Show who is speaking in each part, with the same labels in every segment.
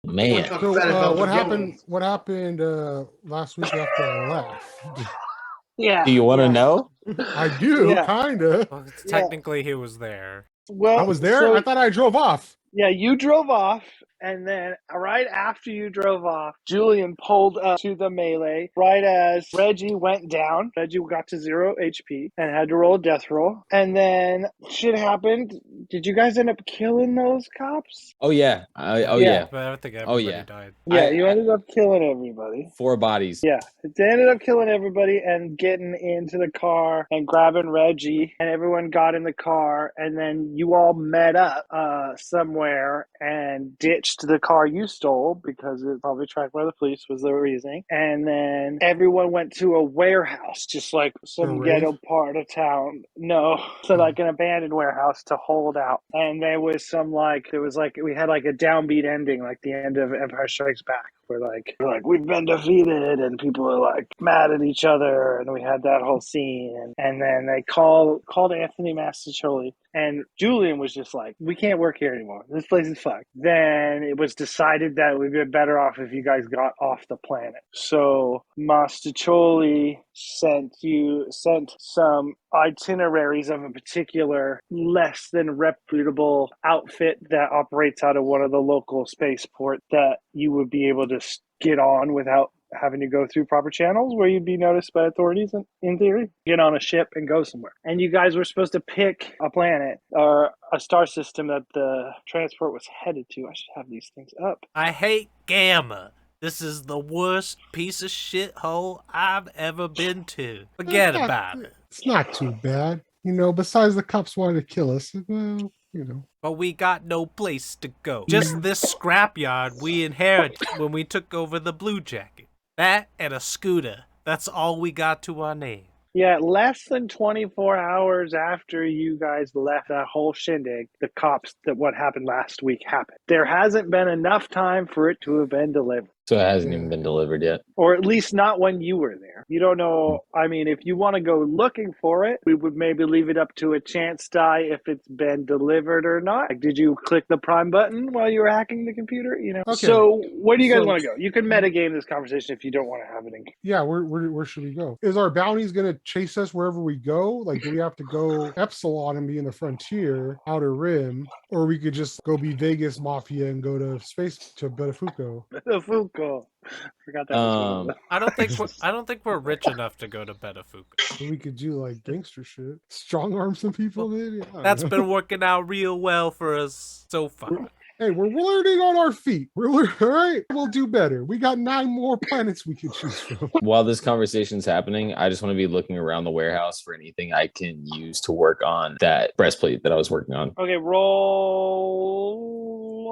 Speaker 1: Man.
Speaker 2: So what happened? What happened last week after I left?
Speaker 3: Yeah.
Speaker 1: Do you want to know?
Speaker 2: I do,
Speaker 3: Yeah.
Speaker 2: kinda.
Speaker 4: Well, technically, he was there.
Speaker 3: Well,
Speaker 2: I was there.
Speaker 3: so-
Speaker 2: I thought I drove off.
Speaker 3: Yeah, you drove off, and then right after you drove off, Julian pulled up to the melee right as Reggie went down. Reggie got to 0 HP and had to roll a death roll. And then shit happened. Did you guys end up killing those cops?
Speaker 1: Oh yeah. Yeah.
Speaker 4: But I think
Speaker 1: Oh,
Speaker 4: everybody
Speaker 1: yeah.
Speaker 4: died.
Speaker 3: Yeah, you ended up killing everybody.
Speaker 1: 4 bodies.
Speaker 3: Yeah, they ended up killing everybody and getting into the car and grabbing Reggie, and everyone got in the car, and then you all met up somewhere and ditched the car you stole because it was probably tracked by the police was the reasoning. And then everyone went to a warehouse, just like some ghetto part of town. No, so like an abandoned warehouse to hold out. And there was we had like a downbeat ending, like the end of Empire Strikes Back. We're like, we've been defeated, and people are like mad at each other, and we had that whole scene, and then they called Anthony Masticholi, and Julian was just like, we can't work here anymore. This place is fucked. Then it was decided that we'd be better off if you guys got off the planet. So Masticholi sent some itineraries of a particular less than reputable outfit that operates out of one of the local spaceport that you would be able to get on without having to go through proper channels where you'd be noticed by authorities in theory. Get on a ship and go somewhere. And you guys were supposed to pick a planet or a star system that the transport was headed to. I should have these things up.
Speaker 4: I hate Gamma. This is the worst piece of shithole I've ever been to. Forget about it.
Speaker 2: It's not too bad. You know, besides the cops wanted to kill us, well, you know.
Speaker 4: But we got no place to go. Just this scrapyard we inherited when we took over the Blue Jacket. That and a scooter. That's all we got to our name.
Speaker 3: Yeah, less than 24 hours after you guys left that whole shindig, what happened last week happened. There hasn't been enough time for it to have been delivered.
Speaker 1: So it hasn't even been delivered yet.
Speaker 3: Or at least not when you were there. You don't know. I mean, if you want to go looking for it, we would maybe leave it up to a chance die if it's been delivered or not. Like, did you click the prime button while you were hacking the computer? You know.
Speaker 2: Okay.
Speaker 3: So where do you guys want to go? You can metagame this conversation if you don't want to have it in.
Speaker 2: Yeah, where should we go? Is our bounties going to chase us wherever we go? Like, do we have to go Epsilon and be in the frontier, Outer Rim, or we could just go be Vegas Mafia and go to Betafuco?
Speaker 3: Betafuco. Forgot that.
Speaker 4: I don't think we're rich enough to go to Betafuco.
Speaker 2: So we could do like gangster shit, strong arm some people, maybe.
Speaker 4: That's been working out real well for us so far.
Speaker 2: Hey, we're learning on our feet. All right. We'll do better. We got 9 more planets we can choose from.
Speaker 1: While this conversation's happening, I just want to be looking around the warehouse for anything I can use to work on that breastplate that I was working on.
Speaker 3: Okay, roll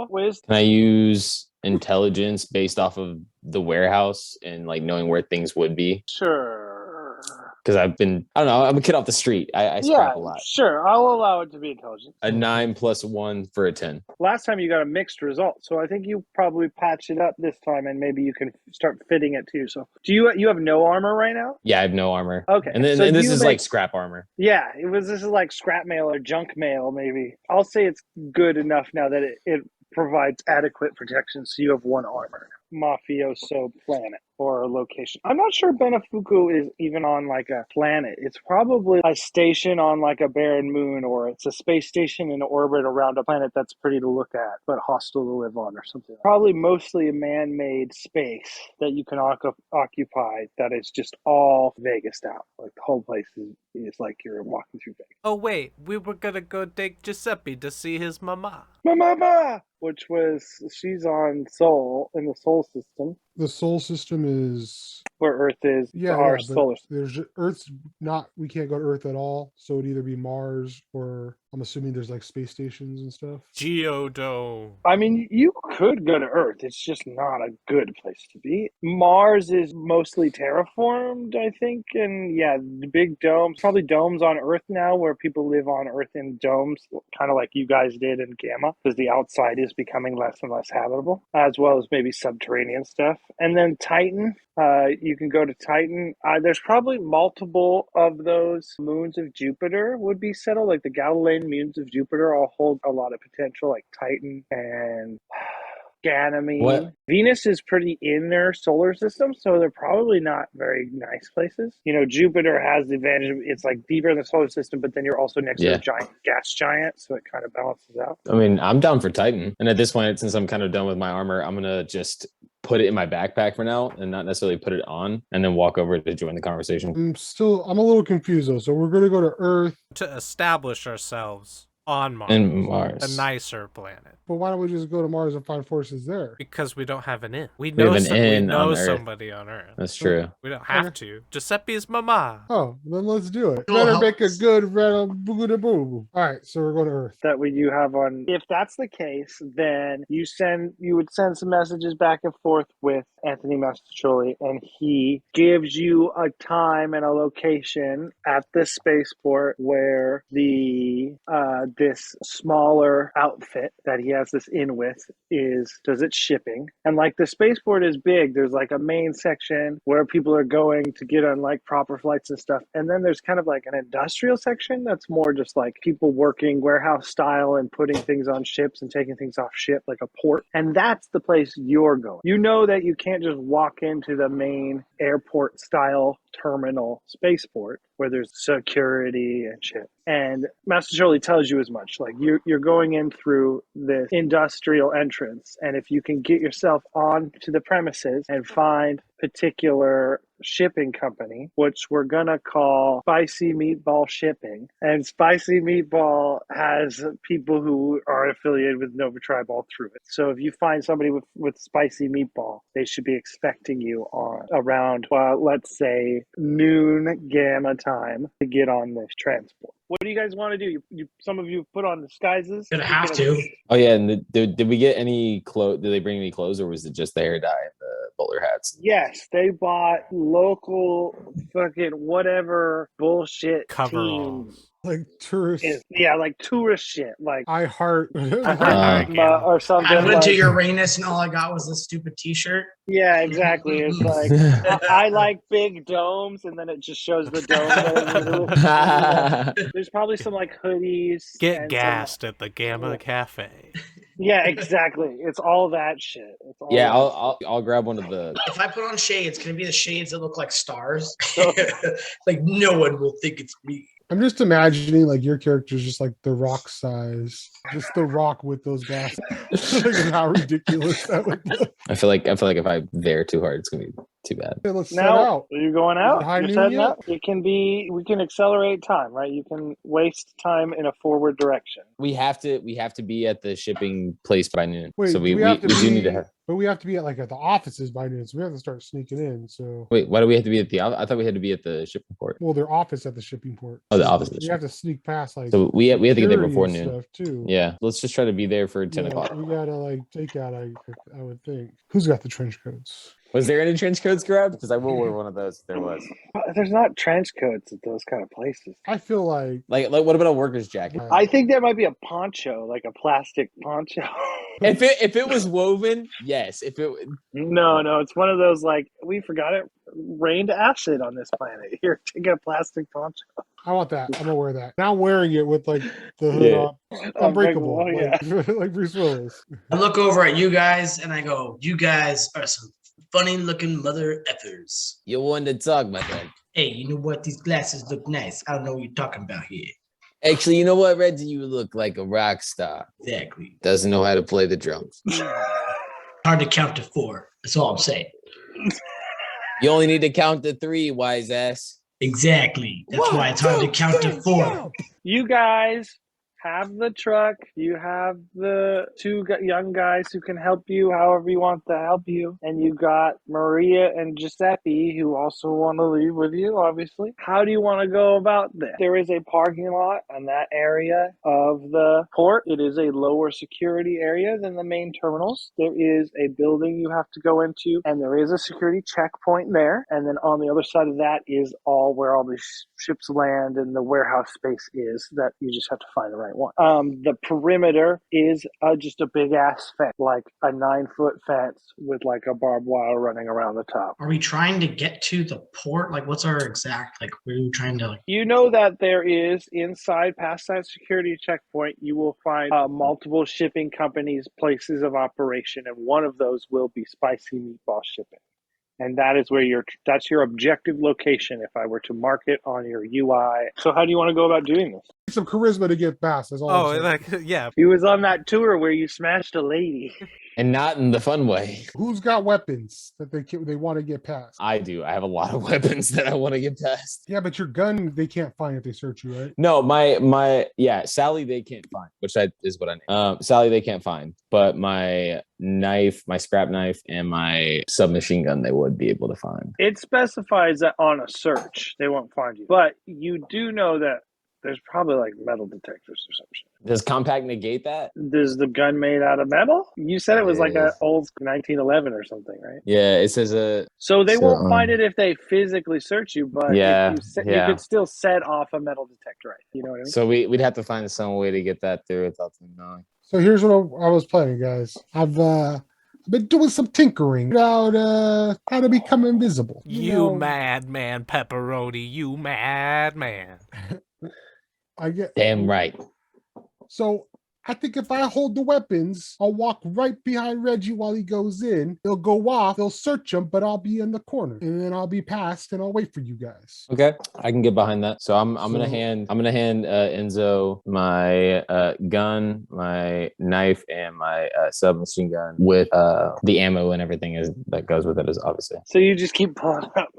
Speaker 3: wisdom.
Speaker 1: Can I use intelligence based off of the warehouse and like knowing where things would be?
Speaker 3: Sure.
Speaker 1: Because I'm a kid off the street. I scrap a lot.
Speaker 3: Sure. I'll allow it to be intelligence.
Speaker 1: A 9 + 1 for a 10.
Speaker 3: Last time you got a mixed result, so I think you probably patch it up this time, and maybe you can start fitting it too. So, do you have no armor right now?
Speaker 1: Yeah, I have no armor.
Speaker 3: Okay,
Speaker 1: and this is like scrap armor.
Speaker 3: Yeah, this is like scrap mail or junk mail, maybe. I'll say it's good enough now that it provides adequate protection, so you have 1 armor. Mafioso planet or a location. I'm not sure Benefuku is even on like a planet. It's probably a station on like a barren moon, or it's a space station in orbit around a planet that's pretty to look at but hostile to live on or something. Probably mostly a man-made space that you can occupy that is just all Vegas out. Like the whole place is like you're walking through Vegas.
Speaker 4: Oh wait, we were gonna go take Giuseppe to see his mama.
Speaker 3: My mama! She's on Sol, in the Sol system.
Speaker 2: The Sol system is
Speaker 3: where Earth is. Our solar system.
Speaker 2: Earth's not. We can't go to Earth at all. So it'd either be Mars or I'm assuming there's like space stations and stuff.
Speaker 4: Geodome.
Speaker 3: I mean, you could go to Earth. It's just not a good place to be. Mars is mostly terraformed, I think, and yeah, the big domes. Probably domes on Earth now, where people live on Earth in domes, kind of like you guys did in Gamma, because the outside is becoming less and less habitable, as well as maybe subterranean stuff. And then Titan, you can go to Titan. There's probably multiple of those moons of Jupiter would be settled. Like the Galilean moons of Jupiter all hold a lot of potential, like Titan and Ganymede.
Speaker 1: What?
Speaker 3: Venus is pretty in their solar system, so they're probably not very nice places. You know, Jupiter has the advantage of it's like deeper in the solar system, but then you're also next to a giant gas giant, so it kind of balances out.
Speaker 1: I mean, I'm down for Titan. And at this point, since I'm kind of done with my armor, I'm going to just put it in my backpack for now and not necessarily put it on and then walk over to join the conversation.
Speaker 2: I'm a little confused though. So we're going to go to Earth.
Speaker 4: To establish ourselves on Mars.
Speaker 1: And Mars.
Speaker 4: A nicer planet.
Speaker 2: But why don't we just go to Mars and find forces there?
Speaker 4: Because we don't have an inn. We
Speaker 1: have
Speaker 4: know,
Speaker 1: an inn on Earth.
Speaker 4: somebody on Earth.
Speaker 1: That's true.
Speaker 4: We don't have to. Giuseppe's mama.
Speaker 2: Oh, then let's do it. Better make a good boo. All right, so we're going to Earth.
Speaker 3: That we do have on. If that's the case, then you would send some messages back and forth with Anthony Mastriccioli, and he gives you a time and a location at the spaceport where the this smaller outfit that he has this inn with does its shipping. And like the spaceport is big, there's like a main section where people are going to get on like proper flights and stuff, and then there's kind of like an industrial section that's more just like people working warehouse style and putting things on ships and taking things off ship, like a port. And that's the place you're going. You know that you can't just walk into the main airport style terminal spaceport where there's security and shit. And Mastriccioli tells you as much. Like you're going in through this industrial entrance, and if you can get yourself onto the premises and find particular shipping company, which we're gonna call Spicy Meatball Shipping, and Spicy Meatball has people who are affiliated with Nova Tribe all through it. So if you find somebody with Spicy Meatball, they should be expecting you on around let's say noon Gamma time to get on this transport. What do you guys want to do? Some of you put on disguises.
Speaker 5: Gonna have to.
Speaker 1: Oh yeah, and did we get any clothes? Did they bring any clothes, or was it just the hair dye and the bowler hats?
Speaker 3: Yes, they bought local fucking whatever bullshit
Speaker 4: Coveralls.
Speaker 2: Like tourists.
Speaker 3: Like tourist shit. Like
Speaker 2: I heart
Speaker 3: or something.
Speaker 5: I went
Speaker 3: like,
Speaker 5: to Uranus and all I got was this stupid T-shirt.
Speaker 3: Yeah, exactly. It's like I like big domes, and then it just shows the dome. There's probably some like hoodies.
Speaker 4: Get gassed at the Gamma Cafe.
Speaker 3: Yeah, exactly. It's all that shit. It's all
Speaker 1: yeah, I'll grab one of the.
Speaker 5: If I put on shades, it's gonna be the shades that look like stars. Like no one will think it's me.
Speaker 2: I'm just imagining like your character's just like the Rock size, just the Rock with those glasses. Like, how ridiculous that would be.
Speaker 1: I feel like if I veer too hard, it's gonna be too bad.
Speaker 2: Okay, let's set
Speaker 3: now,
Speaker 2: out.
Speaker 3: are you going out?
Speaker 2: High
Speaker 3: You're
Speaker 2: noon
Speaker 3: setting
Speaker 2: yet?
Speaker 3: up? We can accelerate time, right? You can waste time in a forward direction.
Speaker 1: We have to be at the shipping place by noon.
Speaker 2: Wait,
Speaker 1: so we do need to have.
Speaker 2: But we have to be at the offices by noon, so we have to start sneaking in. So
Speaker 1: Wait, why do we have to be at the? I thought we had to be at the shipping port.
Speaker 2: well, their office at the shipping port.
Speaker 1: Oh, the office.
Speaker 2: We have to sneak past
Speaker 1: So we have to get there before
Speaker 2: security and
Speaker 1: noon.
Speaker 2: stuff, too.
Speaker 1: Yeah, let's just try to be there for 10 o'clock.
Speaker 2: We gotta take out. I would think. Who's got the trench coats?
Speaker 1: Was there any trench coats grabbed? Because I will wear one of those if there was.
Speaker 3: There's not trench coats at those kind of places.
Speaker 2: I feel like
Speaker 1: Like what about a worker's jacket?
Speaker 3: I think there might be a poncho, like a plastic poncho.
Speaker 1: If it was woven, yes. If it
Speaker 3: No, it's one of those like we forgot it rained acid on this planet. Here, take a plastic poncho.
Speaker 2: I want that. I'm gonna wear that. Now I'm wearing it with like the hood on. Unbreakable, like Bruce Willis.
Speaker 5: I look over at you guys and I go, "You guys are some funny-looking mother effers."
Speaker 1: you want to talk, my friend.
Speaker 5: Hey, you know what? These glasses look nice. I don't know what you're talking about here.
Speaker 1: Actually, you know what, Reggie? You look like a rock star.
Speaker 5: Exactly.
Speaker 1: Doesn't know how to play the drums.
Speaker 5: Hard to count to 4. That's all I'm saying.
Speaker 1: You only need to count to 3, wise ass.
Speaker 5: Exactly. That's why it's hard to count to 4.
Speaker 3: You guys have the truck. You have the 2 young guys who can help you however you want to help you. And you got Maria and Giuseppe who also want to leave with you, obviously. How do you want to go about this? There is a parking lot in that area of the port. It is a lower security area than the main terminals. There is a building you have to go into, and there is a security checkpoint there. And then on the other side of that is where all the ships land and the warehouse space is that you just have to find the right right one. The perimeter is just a big ass fence, like a 9-foot fence with like a barbed wire running around the top.
Speaker 5: Are we trying to get to the port? Like, what's our exact, like, where are we trying to, like...
Speaker 3: You know that there is inside past that security checkpoint, you will find multiple shipping companies, places of operation, and one of those will be Spicy Meatball Shipping. And that is where that's your objective location if I were to mark it on your UI. So how do you want to go about doing this?
Speaker 2: Some charisma to get past. That's all.
Speaker 4: Oh,
Speaker 2: I'm saying.
Speaker 4: like, yeah.
Speaker 3: He was on that tour where you smashed a lady.
Speaker 1: And not in the fun way.
Speaker 2: Who's got weapons that they want to get past?
Speaker 1: I do. I have a lot of weapons that I want to get past.
Speaker 2: Yeah, but your gun they can't find if they search you, right?
Speaker 1: No, Sally they can't find, which is what I need. Sally they can't find, but my knife, my scrap knife, and my submachine gun they would be able to find.
Speaker 3: It specifies that on a search they won't find you, but you do know that there's probably like metal detectors or something.
Speaker 1: Does compact negate that?
Speaker 3: Is the gun made out of metal? You said it was like an old 1911 or something, right?
Speaker 1: Yeah, it says
Speaker 3: So they won't find it if they physically search you, but
Speaker 1: yeah,
Speaker 3: you could still set off a metal detector, right? You know what I mean?
Speaker 1: So we'd have to find some way to get that through without them knowing.
Speaker 2: So here's what I was planning, guys. I've been doing some tinkering about how to become invisible.
Speaker 4: You madman, Pepperoni. You madman.
Speaker 2: I get
Speaker 1: damn right.
Speaker 2: So I think if I hold the weapons, I'll walk right behind Reggie while he goes in. They'll go off, they'll search him, but I'll be in the corner, and then I'll be past, and I'll wait for you guys.
Speaker 1: Okay, I can get behind that. So I'm gonna hand Enzo my gun, my knife, and my submachine gun with the ammo and everything that goes with it, is obviously.
Speaker 3: So you just keep pulling up.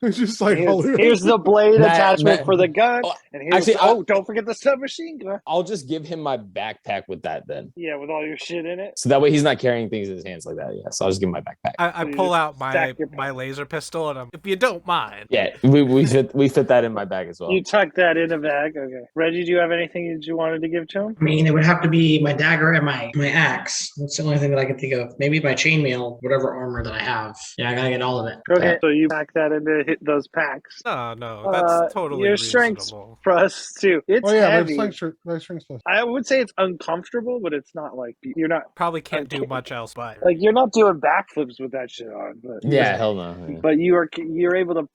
Speaker 2: It's just like
Speaker 3: here's the blade attachment for the gun, and here's don't forget the submachine gun.
Speaker 1: I'll just give him my backpack with that then.
Speaker 3: Yeah, with all your shit in it.
Speaker 1: So that way he's not carrying things in his hands like that. Yeah, so I'll just give him my backpack.
Speaker 4: I pull out my laser pistol and if you don't mind.
Speaker 1: Yeah, we fit that in my bag as well.
Speaker 3: You tuck that in a bag. Okay. Reggie, do you have anything that you wanted to give to him?
Speaker 5: I mean, it would have to be my dagger and my axe. That's the only thing that I can think of. Maybe my chainmail, whatever armor that I have. Yeah, I gotta get all of it.
Speaker 3: Okay, so you pack that into those packs.
Speaker 4: No, that's totally
Speaker 3: your
Speaker 4: reasonable.
Speaker 3: Strength's plus 2. It's heavy.
Speaker 2: My strength's plus.
Speaker 3: I would say it's uncomfortable, but it's not like you're not
Speaker 4: probably can't do much else by it.
Speaker 3: Like you're not doing backflips with that shit on. But
Speaker 1: yeah, hell no. Yeah.
Speaker 3: But you're able to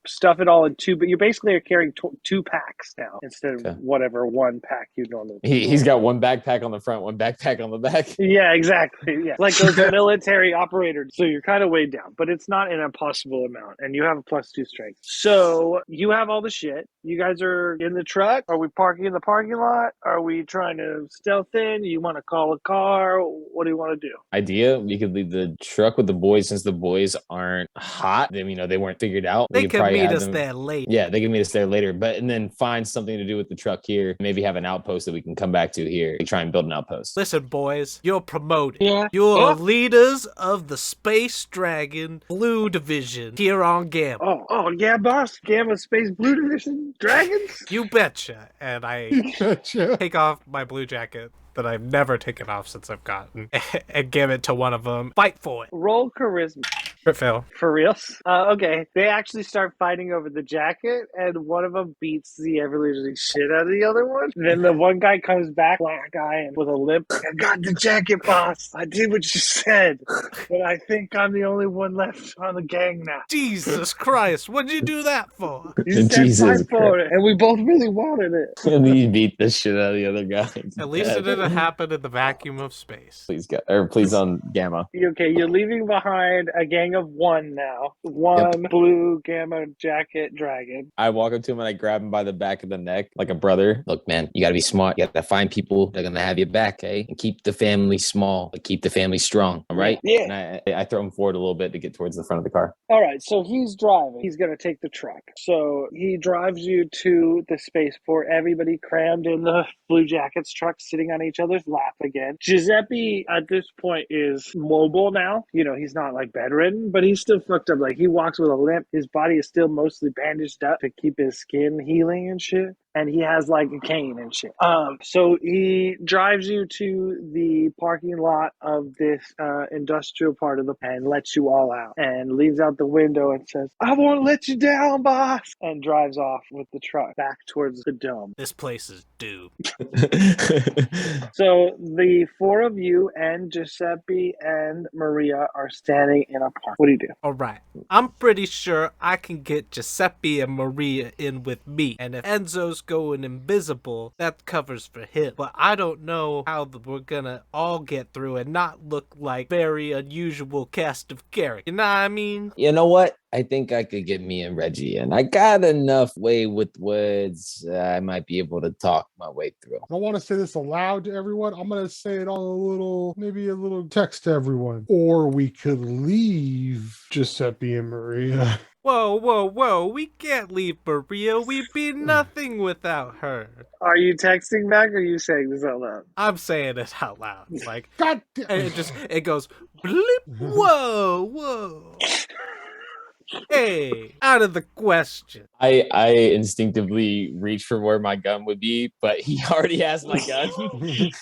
Speaker 3: stuff it all in 2. But you basically are carrying 2 packs now instead of whatever 1 pack you normally.
Speaker 1: He's got 1 backpack on the front, 1 backpack on the back.
Speaker 3: Yeah, exactly. Yeah, like those military operators. So you're kind of weighed down, but it's not an impossible amount, and you have a plus 2 strength. So you have all the shit. You guys are in the truck. Are we parking in the parking lot? Are we trying to stealth in? You want to call a car? What do you want to do?
Speaker 1: Idea: we could leave the truck with the boys since the boys aren't hot. They weren't figured out.
Speaker 4: They can meet us there later.
Speaker 1: Yeah, they can meet us there later, and then find something to do with the truck here. Maybe have an outpost that we can come back to here. Try and build an outpost.
Speaker 4: Listen, boys, you're promoted.
Speaker 3: Yeah.
Speaker 4: You're leaders of the Space Dragon Blue Division here on Gamma.
Speaker 3: Oh yeah, boss. Gamma Space Blue Division Dragons?
Speaker 4: You betcha. And I take off my blue jacket that I've never taken off since I've gotten and give it to one of them. Fight for it.
Speaker 3: Roll charisma.
Speaker 4: Crit fail.
Speaker 3: For reals? Okay. They actually start fighting over the jacket, and one of them beats the ever-losing shit out of the other one. Then the one guy comes back, black guy, and with a limp. I got the jacket, boss. I did what you said, but I think I'm the only one left on the gang now.
Speaker 4: Jesus Christ! What'd you do that for?
Speaker 3: You said fight for it, and we both really wanted it.
Speaker 1: And he beat the shit out of the other guy.
Speaker 4: At least it didn't happen in the vacuum of space.
Speaker 1: Please on Gamma.
Speaker 3: Okay, you're leaving behind a gang of 1 now. 1 blue Gamma jacket dragon.
Speaker 1: I walk up to him and I grab him by the back of the neck like a brother. Look, man, you gotta be smart. You gotta find people that are gonna have your back, eh? And keep the family small, but keep the family strong. All right?
Speaker 3: Yeah.
Speaker 1: And I throw him forward a little bit to get towards the front of the car.
Speaker 3: All right, so he's driving. He's going to take the truck. So he drives you to the spaceport. Everybody crammed in the Blue Jackets truck, sitting on each other's lap again. Giuseppe, at this point, is mobile now. He's not like bedridden, but he's still fucked up. Like, he walks with a limp. His body is still mostly bandaged up to keep his skin healing and shit. and he has like a cane and shit. So he drives you to the parking lot of this industrial part of the and lets you all out and leans out the window and says, "I won't let you down, boss," and drives off with the truck back towards the dome.
Speaker 4: This place is doomed.
Speaker 3: So the four of you and Giuseppe and Maria are standing in a park. What do you do?
Speaker 4: All right. I'm pretty sure I can get Giuseppe and Maria in with me. And if Enzo's going invisible, that covers for him. But I don't know how we're gonna all get through and not look like very unusual cast of characters. You know what I mean?
Speaker 1: You know what? I think I could get me and Reggie in. I got enough way with words. I might be able to talk my way through.
Speaker 2: I don't want to say this aloud to everyone. I'm going to say it on maybe a little text to everyone. Or we could leave Giuseppe and Maria.
Speaker 4: Whoa. We can't leave Maria. We'd be nothing without her.
Speaker 3: Are you texting back or are you saying this out loud?
Speaker 4: I'm saying it out loud. It's like,
Speaker 2: God
Speaker 4: and it goes, bleep, whoa. Hey, out of the question.
Speaker 1: I instinctively reach for where my gun would be, but he already has my gun.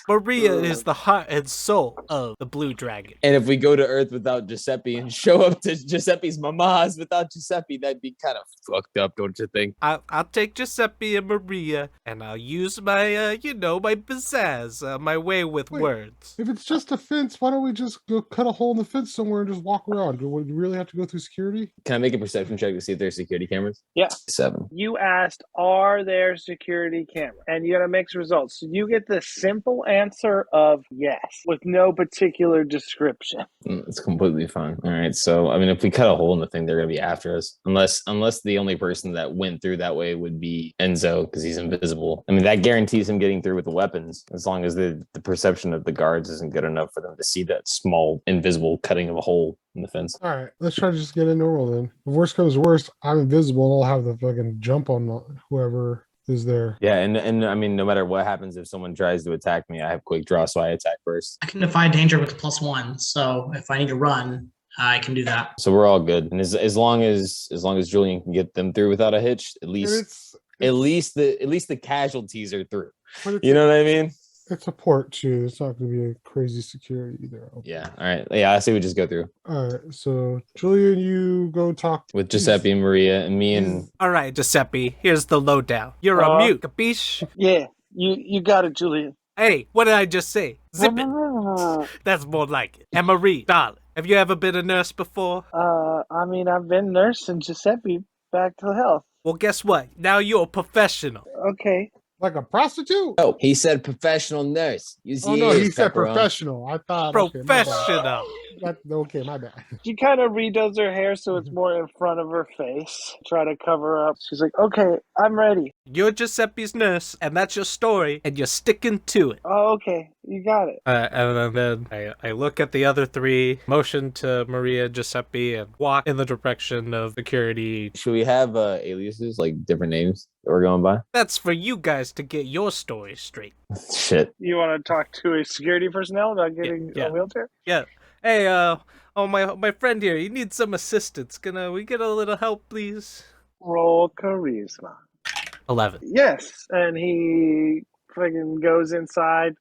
Speaker 4: Maria is the heart and soul of the Blue Dragon.
Speaker 1: And if we go to Earth without Giuseppe and show up to Giuseppe's mama's without Giuseppe, that'd be kind of fucked up, don't you think?
Speaker 4: I'll take Giuseppe and Maria, and I'll use my, my pizzazz, my way with words.
Speaker 2: If it's just a fence, why don't we just go cut a hole in the fence somewhere and just walk around? Do we really have to go through security?
Speaker 1: Can I make a perception check to see if there's security cameras?
Speaker 3: Yeah.
Speaker 1: 7.
Speaker 3: You asked, are there security cameras? And you got a mixed results. So you get the simple answer of yes, with no particular description.
Speaker 1: It's completely fine. All right. So, I mean, if we cut a hole in the thing, they're going to be after us. Unless the only person that went through that way would be Enzo, because he's invisible. I mean, that guarantees him getting through with the weapons, as long as the perception of the guards isn't good enough for them to see that small, invisible cutting of a hole in the fence.
Speaker 2: All right, let's try to just get in normal then. If worst comes to worst, I'm invisible and I'll have the fucking jump on whoever is there.
Speaker 1: Yeah, and I mean, no matter what happens, if someone tries to attack me, I have quick draw, so I attack first.
Speaker 5: I can defy danger with the +1, so if I need to run, I can do that.
Speaker 1: So we're all good. And as long as Julian can get them through without a hitch, at least the casualties are through. You know what I mean?
Speaker 2: It's a port too. It's not going to be a crazy security there.
Speaker 1: Yeah. All right. Yeah, I say we just go through.
Speaker 2: All right. So Julian, you go talk
Speaker 1: with Giuseppe and Maria and me and.
Speaker 4: All right, Giuseppe. Here's the lowdown. You're a mute, capiche?
Speaker 3: Yeah. You got it, Julian.
Speaker 4: Hey, what did I just say? Zip it. That's more like it. And Marie, darling, have you ever been a nurse before?
Speaker 3: I mean, I've been nursing Giuseppe back to health.
Speaker 4: Well, guess what? Now you're a professional.
Speaker 3: Okay.
Speaker 2: Like a prostitute?
Speaker 1: Oh, he said professional nurse.
Speaker 2: He said professional. I thought
Speaker 4: professional.
Speaker 2: Okay, my bad.
Speaker 3: She kind of redoes her hair so it's more in front of her face. Try to cover up. She's like, okay, I'm ready.
Speaker 4: You're Giuseppe's nurse, and that's your story, and you're sticking to it.
Speaker 3: Oh, okay. You got it.
Speaker 4: And then I look at the other three, motion to Maria, Giuseppe, and walk in the direction of security.
Speaker 1: Should we have aliases, like different names that we're going by?
Speaker 4: That's for you guys to get your story straight.
Speaker 1: Shit.
Speaker 3: You want to talk to a security personnel about getting a wheelchair?
Speaker 4: Yeah. Hey, my friend here, you need some assistance. Can we get a little help, please?
Speaker 3: Roll charisma.
Speaker 4: 11.
Speaker 3: Yes, and he fucking goes inside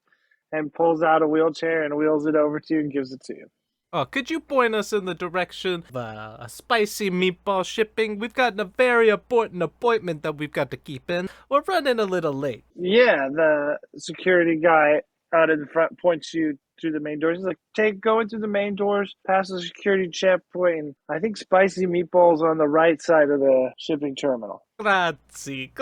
Speaker 3: and pulls out a wheelchair and wheels it over to you and gives it to you.
Speaker 4: Oh, could you point us in the direction of a Spicy Meatball Shipping? We've got a very important appointment that we've got to keep in. We're running a little late.
Speaker 3: Yeah, the security guy out in the front points you through the main doors. He's like, go into the main doors, past the security checkpoint, and I think Spicy Meatball's on the right side of the shipping terminal.
Speaker 4: Grazie.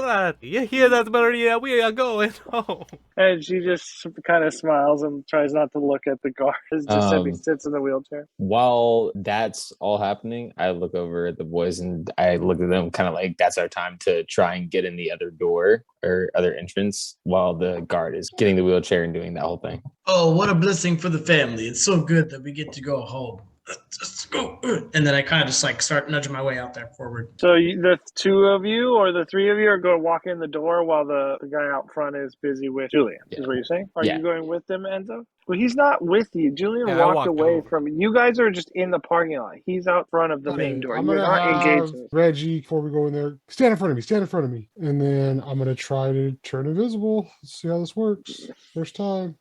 Speaker 4: You hear that, Maria? We are going home.
Speaker 3: And she just kind of smiles and tries not to look at the guard as Giuseppe sits in the wheelchair.
Speaker 1: While that's all happening, I look over at the boys and I look at them kind of like that's our time to try and get in the other door or other entrance while the guard is getting the wheelchair and doing that whole thing.
Speaker 5: Oh, what a blessing for the family. It's so good that we get to go home. Let's go. And then I kind of just like start nudging my way out there forward.
Speaker 3: So the two of you or the three of you are going to walk in the door while the guy out front is busy with Julian, is what you're saying? Are you going with them, Enzo? Well, he's not with you. Julian walked away from you. You guys are just in the parking lot. He's out front of the main door.
Speaker 2: I'm
Speaker 3: You're
Speaker 2: gonna
Speaker 3: not
Speaker 2: have
Speaker 3: engaged.
Speaker 2: Reggie, before we go in there, stand in front of me. And then I'm gonna try to turn invisible. Let's see how this works. First time.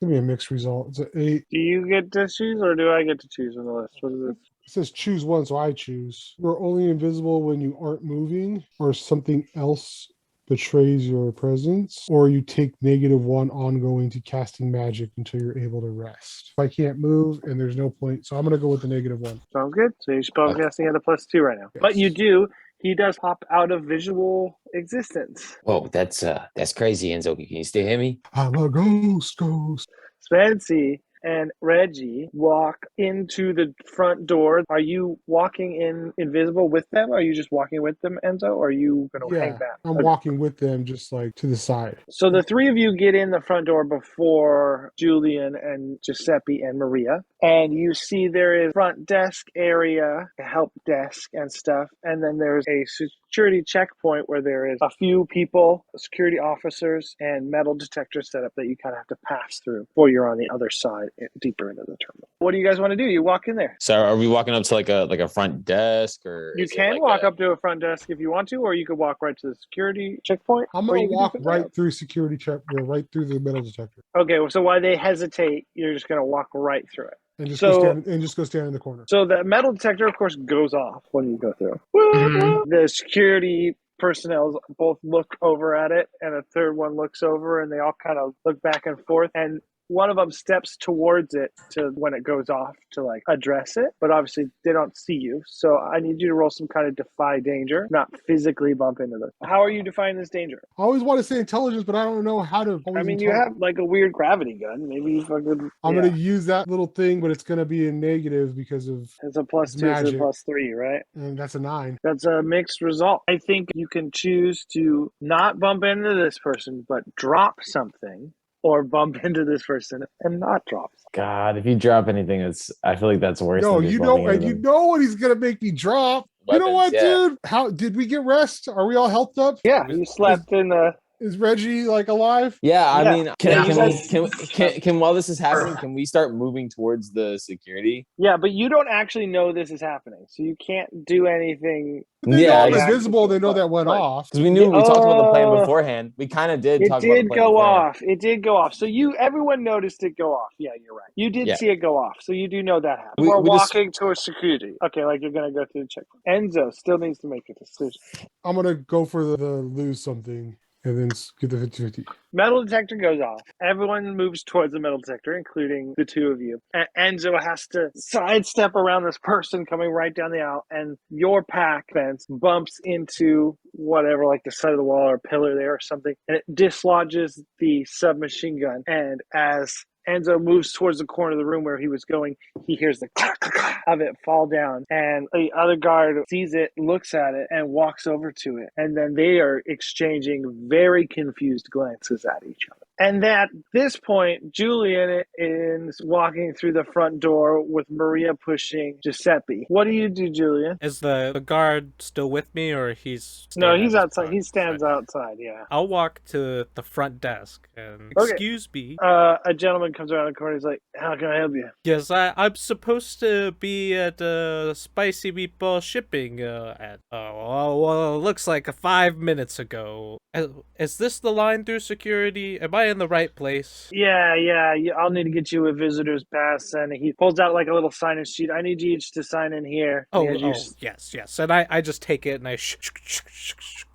Speaker 2: Give me a mixed result. It's an 8.
Speaker 3: Do you get to choose or do I get to choose on the list? What is it?
Speaker 2: It says choose one, so I choose. You're only invisible when you aren't moving or something else betrays your presence, or you take -1 ongoing to casting magic until you're able to rest. If I can't move and there's no point, so I'm going to go with the -1.
Speaker 3: Sounds good. So you're spellcasting at a +2 right now. Yes. But you do. He does pop out of visual existence.
Speaker 1: Whoa, that's crazy, Enzo. Can you still hear me?
Speaker 2: I'm a ghost.
Speaker 3: Spency and Reggie walk into the front door. Are you walking in invisible with them? Or are you just walking with them, Enzo? Or are you going to hang back?
Speaker 2: I'm walking with them just like to the side.
Speaker 3: So the three of you get in the front door before Julian and Giuseppe and Maria. And you see there is front desk area, a help desk and stuff. And then there's a security checkpoint where there is a few people, security officers, and metal detectors set up that you kind of have to pass through before you're on the other side, deeper into the terminal. What do you guys want to do? You walk in there.
Speaker 1: So are we walking up to like a front desk, or
Speaker 3: you can walk up to a front desk if you want to, or you could walk right to the security checkpoint.
Speaker 2: I'm gonna walk right through security check, right through the metal detector.
Speaker 3: Okay, so while they hesitate, you're just gonna walk right through it.
Speaker 2: And just go stand in the corner.
Speaker 3: So the metal detector, of course, goes off when you go through. The security personnel both look over at it, and a third one looks over, and they all kind of look back and forth. And one of them steps towards it to when it goes off to like address it, but obviously they don't see you. So I need you to roll some kind of defy danger, not physically bump into this. How are you defying this danger?
Speaker 2: I always want to say intelligence, but I don't know how to.
Speaker 3: I mean, you have like a weird gravity gun. Maybe you fucking.
Speaker 2: I'm gonna use that little thing, but it's gonna be a negative because of
Speaker 3: it's a +2, so +3, right?
Speaker 2: And that's a 9.
Speaker 3: That's a mixed result. I think you can choose to not bump into this person, but drop something. Or bump into this person and not drop.
Speaker 1: God, if you drop anything, I feel like that's worse.
Speaker 2: No, you know what he's gonna make me drop. Weapons, you know what, dude? How did we get rest? Are we all healthed up?
Speaker 3: Yeah, you slept in the.
Speaker 2: Is Reggie like alive?
Speaker 1: Yeah, I mean, can while this is happening, can we start moving towards the security?
Speaker 3: Yeah, but you don't actually know this is happening, so you can't do anything.
Speaker 2: They know it's visible. They know that went off
Speaker 1: because we talked about the plan beforehand. We kind of did.
Speaker 3: It did go off. It did go off. So everyone noticed it go off. Yeah, you're right. You did see it go off, so you do know that happened. We're walking towards security. Okay, like you're gonna go through the checkpoint. Enzo still needs to make a decision.
Speaker 2: I'm gonna go for the lose something. And then get the 50-50.
Speaker 3: Metal detector goes off. Everyone moves towards the metal detector, including the two of you. And Enzo has to sidestep around this person coming right down the aisle, and your pack fence bumps into whatever, like the side of the wall or a pillar there or something, and it dislodges the submachine gun. And as Enzo moves towards the corner of the room where he was going, he hears the clack, clack, clack of it fall down. And the other guard sees it, looks at it, and walks over to it. And then they are exchanging very confused glances at each other. And at this point, Julian is walking through the front door with Maria pushing Giuseppe. What do you do, Julian?
Speaker 4: Is the guard still with me, or he's...
Speaker 3: No, he's outside. He stands outside, yeah.
Speaker 4: I'll walk to the front desk and... Excuse me.
Speaker 3: A gentleman comes around the corner. He's like, how can I help you?
Speaker 4: Yes, I'm supposed to be at Spicy Meatball Shipping well, it looks like 5 minutes ago. Is this the line through security? Am I in the right place?
Speaker 3: Yeah. I'll need to get you a visitor's pass. And he pulls out like a little sign-in sheet. I need you each to sign in here.
Speaker 4: Yes. And I just take it and I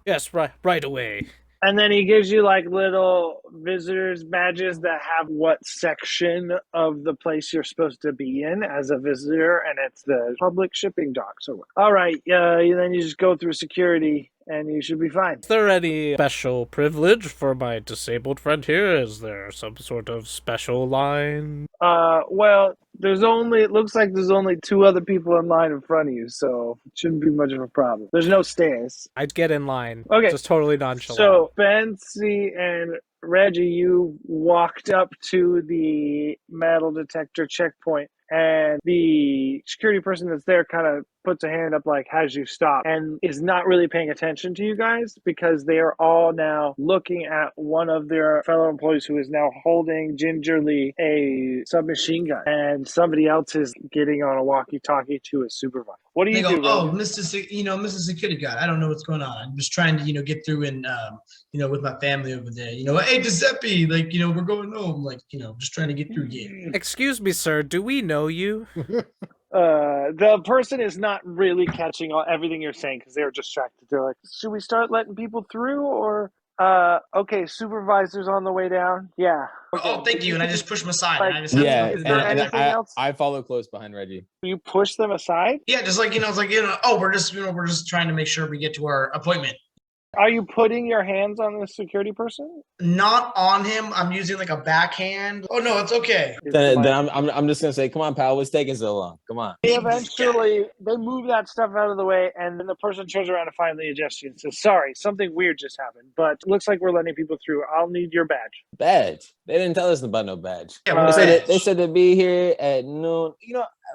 Speaker 4: yes, right away.
Speaker 3: And then he gives you like little visitors badges that have what section of the place you're supposed to be in as a visitor, and it's the public shipping docks. All right, then you just go through security, and you should be fine.
Speaker 4: Is there any special privilege for my disabled friend here? Is there some sort of special line?
Speaker 3: Well, it looks like there's only 2 other people in line in front of you, so it shouldn't be much of a problem. There's no stairs.
Speaker 4: I'd get in line.
Speaker 3: Okay.
Speaker 4: Just totally nonchalant.
Speaker 3: So, Spency and Reggie, you walked up to the metal detector checkpoint, and the security person that's there kind of puts a hand up like, has you stop, and is not really paying attention to you guys because they are all now looking at one of their fellow employees who is now holding gingerly a submachine gun, and somebody else is getting on a walkie-talkie to a supervisor. What do you do,
Speaker 5: oh,
Speaker 3: Reggie?
Speaker 5: Mr. Security Guard, I don't know what's going on. I'm just trying to, get through and, with my family over there. Hey, Giuseppe, we're going home. Just trying to get through here.
Speaker 4: Excuse me, sir. Do we know you?
Speaker 3: The person is not really catching everything you're saying because they're distracted. They're like, should we start letting people through or okay, supervisor's on the way down? Yeah. Okay.
Speaker 5: Oh, thank you. And I just push them aside.
Speaker 3: Like,
Speaker 5: And I just
Speaker 1: Yeah,
Speaker 3: Is there anything else?
Speaker 1: I follow close behind Reggie.
Speaker 3: You push them aside?
Speaker 5: Yeah, just we're just trying to make sure we get to our appointment.
Speaker 3: Are you putting your hands on the security person?
Speaker 5: Not on him. I'm using a backhand. Oh no, it's okay.
Speaker 1: Then I'm just gonna say, come on, pal. What's taking so long? Come on.
Speaker 3: Eventually, they move that stuff out of the way, and then the person turns around and finally adjusts you and says, sorry, something weird just happened, but looks like we're letting people through. I'll need your badge.
Speaker 1: Badge? They didn't tell us about no badge.
Speaker 5: Yeah,
Speaker 1: They said to be here at noon.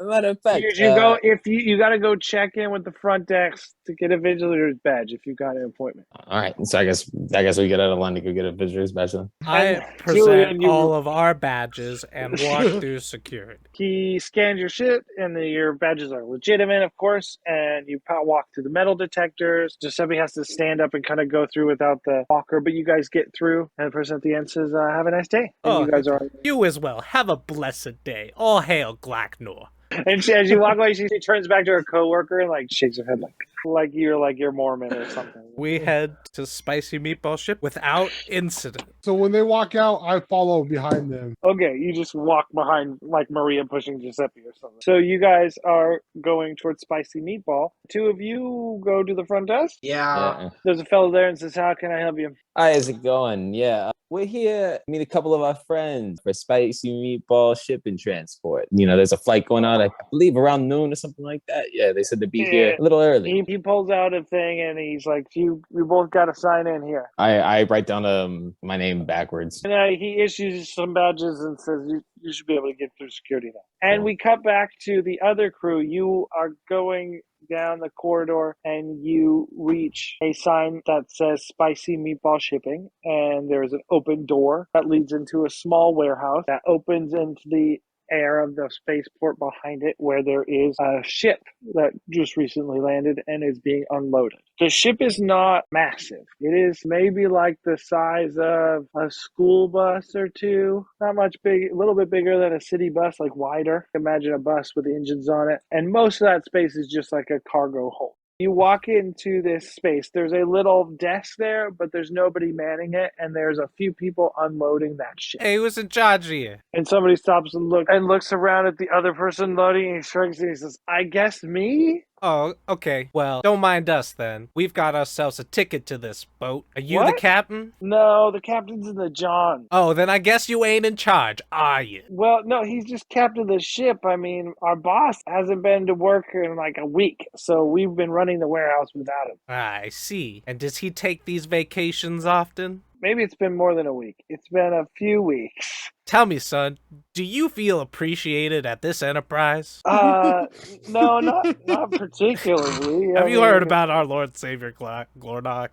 Speaker 1: Matter of fact,
Speaker 3: You got to go check in with the front desk to get a visitor's badge if you got an appointment.
Speaker 1: All right, so I guess we get out of line to go get a visitor's badge then.
Speaker 4: I present
Speaker 3: Julian,
Speaker 4: all of our badges and walk through security.
Speaker 3: He scans your shit, and your badges are legitimate, of course, and you walk through the metal detectors. Giuseppe has to stand up and kind of go through without the walker, but you guys get through, and the person at the end says, have a nice day. And you guys are...
Speaker 4: You as well. Have a blessed day. All hail Glacknor.
Speaker 3: And as you walk away, she turns back to her coworker and shakes her head like you're Mormon or something.
Speaker 4: We head to Spicy Meatball Ship without incident.
Speaker 2: So when they walk out, I follow behind them.
Speaker 3: Okay, you just walk behind like Maria pushing Giuseppe or something. So you guys are going towards Spicy Meatball. Two of you go to the front desk.
Speaker 5: Yeah.
Speaker 3: There's a fellow there and says, "How can I help you?"
Speaker 1: Hi, how's it going? Yeah, we're here to meet a couple of our friends for Spicy Meatball Shipping Transport. There's a flight going out, I believe, around noon or something like that. Yeah, they said to be here a little early.
Speaker 3: He pulls out a thing and he's like, we both got to sign in here.
Speaker 1: I write down my name backwards.
Speaker 3: And he issues some badges and says, you should be able to get through security now. And we cut back to the other crew. You are going down the corridor and you reach a sign that says Spicy Meatball Shipping, and there's an open door that leads into a small warehouse that opens into the air of the spaceport behind it, where there is a ship that just recently landed and is being unloaded. The ship is not massive. It is maybe like the size of a school bus or two. Not much big, a little bit bigger than a city bus, like wider. Imagine a bus with engines on it. And most of that space is just like a cargo hold. You walk into this space. There's a little desk there, but there's nobody manning it, and there's a few people unloading that shit.
Speaker 4: Hey, who's in charge here?
Speaker 3: And somebody stops and looks around at the other person loading, and he shrugs and he says, "I guess me?"
Speaker 4: Oh, okay. Well, don't mind us then. We've got ourselves a ticket to this boat. Are you
Speaker 3: What?
Speaker 4: the captain?
Speaker 3: No, the captain's in the John.
Speaker 4: Oh, then I guess you ain't in charge, are you?
Speaker 3: Well, no, he's just captain of the ship. I mean, our boss hasn't been to work in like a week, so we've been running the warehouse without him.
Speaker 4: I see. And does he take these vacations often?
Speaker 3: Maybe it's been more than a week. It's been a few weeks.
Speaker 4: Tell me, son, do you feel appreciated at this enterprise?
Speaker 3: No, not particularly.
Speaker 4: Have you heard about our Lord Savior Glornock?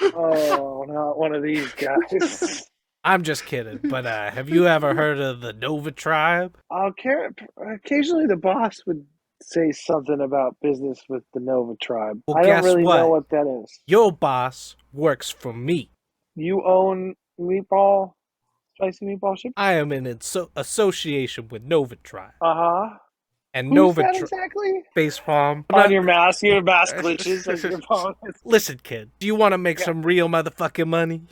Speaker 3: Oh, not one of these guys.
Speaker 4: I'm just kidding, but have you ever heard of the Nova tribe?
Speaker 3: Occasionally the boss would say something about business with the Nova tribe.
Speaker 4: Well,
Speaker 3: I don't
Speaker 4: guess
Speaker 3: really
Speaker 4: what?
Speaker 3: know what that is.
Speaker 4: Your boss works for me.
Speaker 3: You own Spicy Meatball Shipping?
Speaker 4: I am in association with Nova tribe.
Speaker 3: Uh-huh.
Speaker 4: And
Speaker 3: Who's
Speaker 4: Nova
Speaker 3: that
Speaker 4: tribe.
Speaker 3: exactly?
Speaker 4: Face palm.
Speaker 3: On your mask glitches on your phone.
Speaker 4: Listen, kid, do you want to make some real motherfucking money?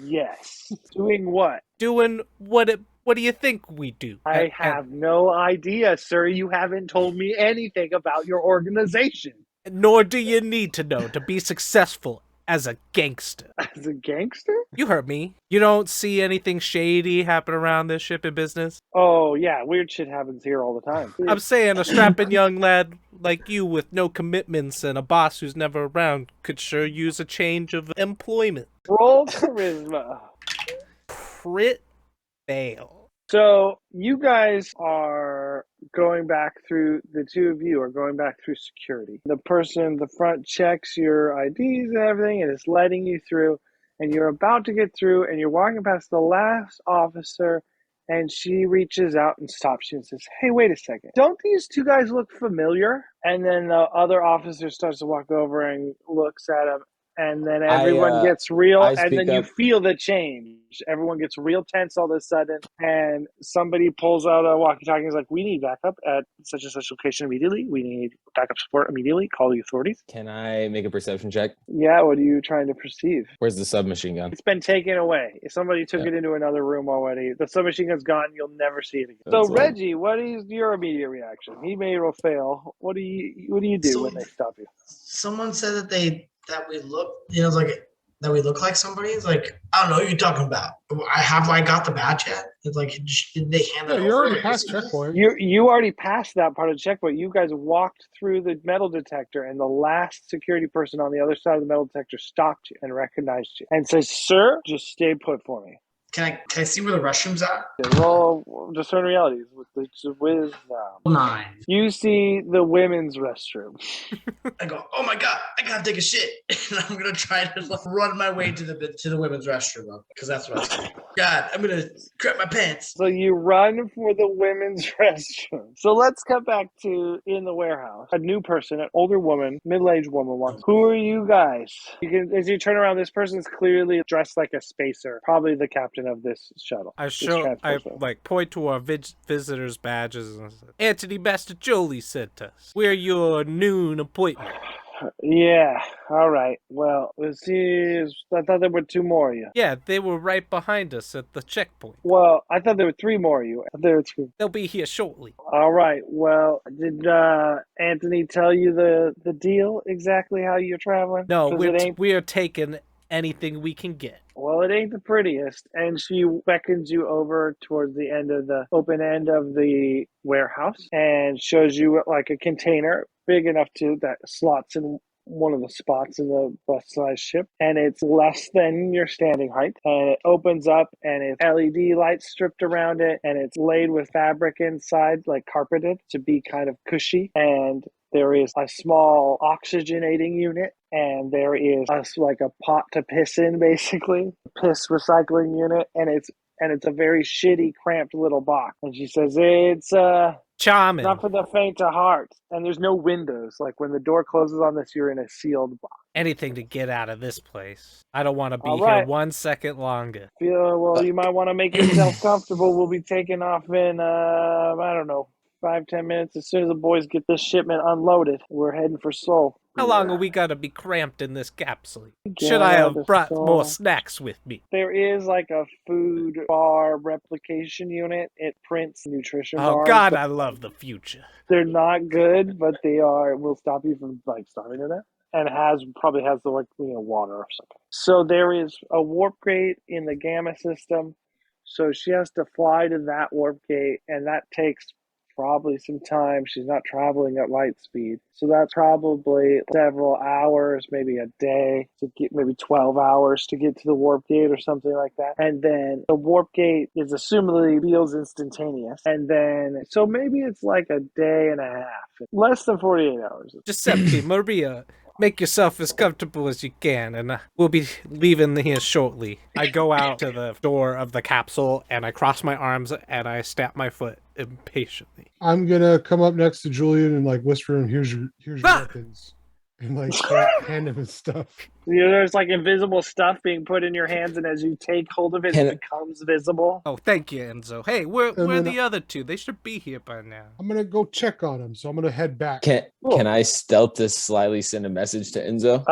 Speaker 3: Yes. Doing what?
Speaker 4: Doing what do you think we do?
Speaker 3: I have no idea, sir. You haven't told me anything about your organization.
Speaker 4: Nor do you need to know to be successful as a gangster.
Speaker 3: As a gangster?
Speaker 4: You heard me. You don't see anything shady happen around this shipping business?
Speaker 3: Oh, yeah. Weird shit happens here all the time.
Speaker 4: I'm saying a strapping young lad like you with no commitments and a boss who's never around could sure use a change of employment.
Speaker 3: Roll charisma.
Speaker 4: Crit fail.
Speaker 3: So you guys are going back through, the two of you are going back through security. The person in the front checks your IDs and everything and is letting you through. And you're about to get through and you're walking past the last officer and she reaches out and stops you and says, hey, wait a second. Don't these two guys look familiar? And then the other officer starts to walk over and looks at him. And then everyone gets real,
Speaker 1: I
Speaker 3: and then
Speaker 1: speak
Speaker 3: you
Speaker 1: up.
Speaker 3: feel the change. Everyone gets real tense all of a sudden, and somebody pulls out a walkie-talkie and is like, we need backup at such and such location immediately. We need backup support immediately. Call the authorities.
Speaker 1: Can I make a perception check?
Speaker 3: Yeah, what are you trying to perceive?
Speaker 1: Where's the submachine gun?
Speaker 3: It's been taken away. If somebody took
Speaker 1: Yeah.
Speaker 3: it into another room already, the submachine gun's gone. You'll never see it again.
Speaker 1: That's
Speaker 3: So,
Speaker 1: it.
Speaker 3: Reggie, what is your immediate reaction? He may or fail. What do you do
Speaker 5: So-
Speaker 3: when they stop you?
Speaker 5: Someone said that we look, that we look like somebody. It's like, I don't know what you're talking about. I got the badge yet? It's like, did they hand
Speaker 2: Yeah,
Speaker 5: that
Speaker 2: you're
Speaker 5: over?
Speaker 2: already past checkpoint.
Speaker 3: You already passed that part of the checkpoint. You guys walked through the metal detector, and the last security person on the other side of the metal detector stopped you and recognized you and says, "Sir, just stay put for me."
Speaker 5: Can I see where the restrooms are?
Speaker 3: Roll discern realities with wisdom.
Speaker 5: 9.
Speaker 3: You see the women's restroom.
Speaker 5: I go, oh my god, I gotta take a shit, and I'm gonna try to run my way to the women's restroom because that's what I say. God, I'm gonna crap my pants.
Speaker 3: So you run for the women's restroom. So let's cut back to in the warehouse. A new person, an older woman, middle-aged woman walks. Who are you guys? As you turn around, this person's clearly dressed like a spacer, probably the captain of this shuttle.
Speaker 4: I
Speaker 3: transport shuttle.
Speaker 4: point to our visitors' badges and I said, Anthony Bastigioli sent us. We're your noon appointment.
Speaker 3: Yeah, all right. Well, let's see. I thought there were two more of you.
Speaker 4: Yeah, they were right behind us at the checkpoint.
Speaker 3: Well, I thought there were three more of you. I thought there were two.
Speaker 4: They'll be here shortly.
Speaker 3: All right. Well, did Anthony tell you the deal exactly how you're traveling?
Speaker 4: No,
Speaker 3: 'Cause
Speaker 4: we're taking anything we can get.
Speaker 3: Well, it ain't the prettiest. And she beckons you over towards the end of the open end of the warehouse and shows you like a container big enough that slots in one of the spots in the bus-sized ship. And it's less than your standing height. And it opens up and it's LED lights stripped around it. And it's laid with fabric inside, like carpeted to be kind of cushy. And there is a small oxygenating unit, and there is like a pot to piss in, basically, piss recycling unit, and it's a very shitty, cramped little box. And she says it's
Speaker 4: Charming.
Speaker 3: not for the faint of heart. And there's no windows. Like when the door closes on this, you're in a sealed box.
Speaker 4: Anything to get out of this place. I don't want to be
Speaker 3: All
Speaker 4: here
Speaker 3: right.
Speaker 4: 1 second longer.
Speaker 3: Well, you might want to make yourself comfortable. We'll be taking off in I don't know, 5-10 minutes. As soon as the boys get this shipment unloaded, we're heading for Seoul.
Speaker 4: How long are we gonna be cramped in this capsule?
Speaker 3: Get
Speaker 4: Should I
Speaker 3: out
Speaker 4: have
Speaker 3: of
Speaker 4: brought
Speaker 3: Seoul.
Speaker 4: more snacks with me?
Speaker 3: There is like a food bar replication unit. It prints nutrition
Speaker 4: Oh
Speaker 3: bars.
Speaker 4: God,
Speaker 3: but
Speaker 4: I love the future.
Speaker 3: they're not good, but will stop you from like starving to death. And probably has the water or something. So there is a warp gate in the Gamma system. So she has to fly to that warp gate, and that takes probably some time. She's not traveling at light speed. So that's probably several hours, maybe a day, maybe 12 hours to get to the warp gate or something like that. And then the warp gate is assumably feels instantaneous. And then, so maybe it's like a day and a half, less than 48 hours.
Speaker 4: Giuseppe, Maria, make yourself as comfortable as you can, and we'll be leaving here shortly. I go out to the door of the capsule, and I cross my arms, and I stamp my foot impatiently.
Speaker 2: I'm gonna come up next to Julian and like whisper him, here's your weapons. And like hand him his stuff.
Speaker 3: There's like invisible stuff being put in your hands, and as you take hold of it, it becomes visible.
Speaker 4: Oh, thank you, Enzo. Hey, where are
Speaker 2: then
Speaker 4: the other two? They should be here by now.
Speaker 2: I'm gonna go check on him, so I'm gonna head back.
Speaker 1: Can I stealth to slyly send a message to Enzo?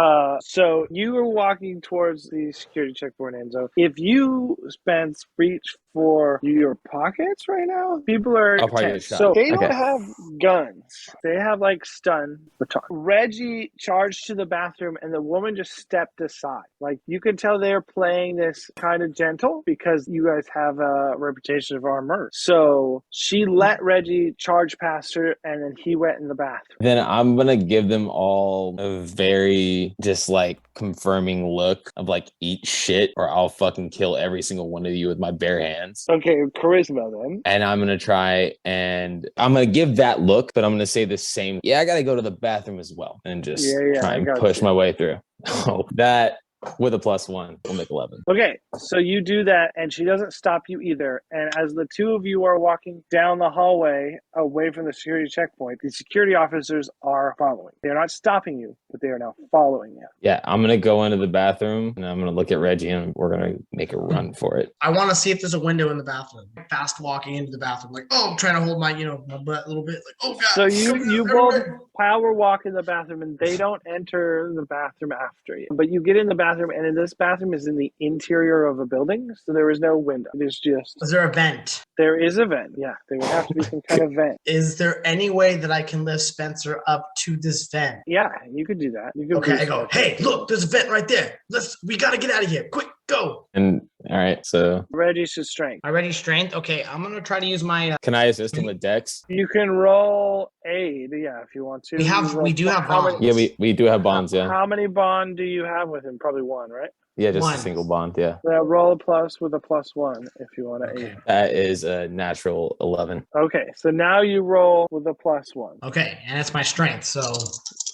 Speaker 3: So you are walking towards the security checkpoint, Enzo. If you, Spence, reach for your pockets right now, people are
Speaker 1: I'll probably get
Speaker 3: tense.
Speaker 1: shot.
Speaker 3: So they don't
Speaker 1: Okay.
Speaker 3: have guns. They have like stun baton. Reggie charged to the bathroom, and the woman just stepped aside. Like you can tell they're playing this kind of gentle because you guys have a reputation of armor. So she let Reggie charge past her, and then he went in the bathroom.
Speaker 1: Then I'm gonna give them all a very just like confirming look of like eat shit or I'll fucking kill every single one of you with my bare hands. hands.
Speaker 3: Okay, charisma then.
Speaker 1: And I'm going to try and I'm going to give that look, but I'm going to say the same. Yeah, I got to go to the bathroom as well and just try and push my way through. Oh, that with a +1 will make 11.
Speaker 3: Okay, so you do that, and she doesn't stop you either. And as the two of you are walking down the hallway away from the security checkpoint, the security officers are following. They're not stopping you, but they are now following you.
Speaker 1: Yeah, I'm going to go into the bathroom, and I'm going to look at Reggie, and we're going to make a run for it.
Speaker 5: I want to see if there's a window in the bathroom. Fast walking into the bathroom, like, oh, I'm trying to hold my, my butt a little bit. Like, oh, God.
Speaker 3: So you both power walk in the bathroom, and they don't enter the bathroom after you. But you get in the bathroom, and in this bathroom is in the interior of a building, so there is no window. There's just...
Speaker 5: Is there a vent?
Speaker 3: There is a vent, yeah. There would have to be some kind of vent.
Speaker 5: Is there any way that I can lift Spencer up to this vent?
Speaker 3: Yeah, you could do that. You could
Speaker 5: I go, hey, look, there's a vent right there. We got to get out of here. Quick, go.
Speaker 1: And all right, so
Speaker 3: Reggie's his strength.
Speaker 5: I ready strength? Okay, I'm going to try to use my...
Speaker 1: Can I assist him with Dex?
Speaker 3: You can roll aid, yeah, if you want to.
Speaker 5: We do have bonds.
Speaker 1: Yeah, we do have bonds, yeah.
Speaker 3: How many bond do you have with him? Probably one, right?
Speaker 1: Yeah, just
Speaker 5: One.
Speaker 1: a single bond, yeah.
Speaker 3: Roll a plus with a +1 if you want to aid.
Speaker 1: That is a natural 11.
Speaker 3: Okay, so now you roll with a +1.
Speaker 5: Okay, and it's my strength, so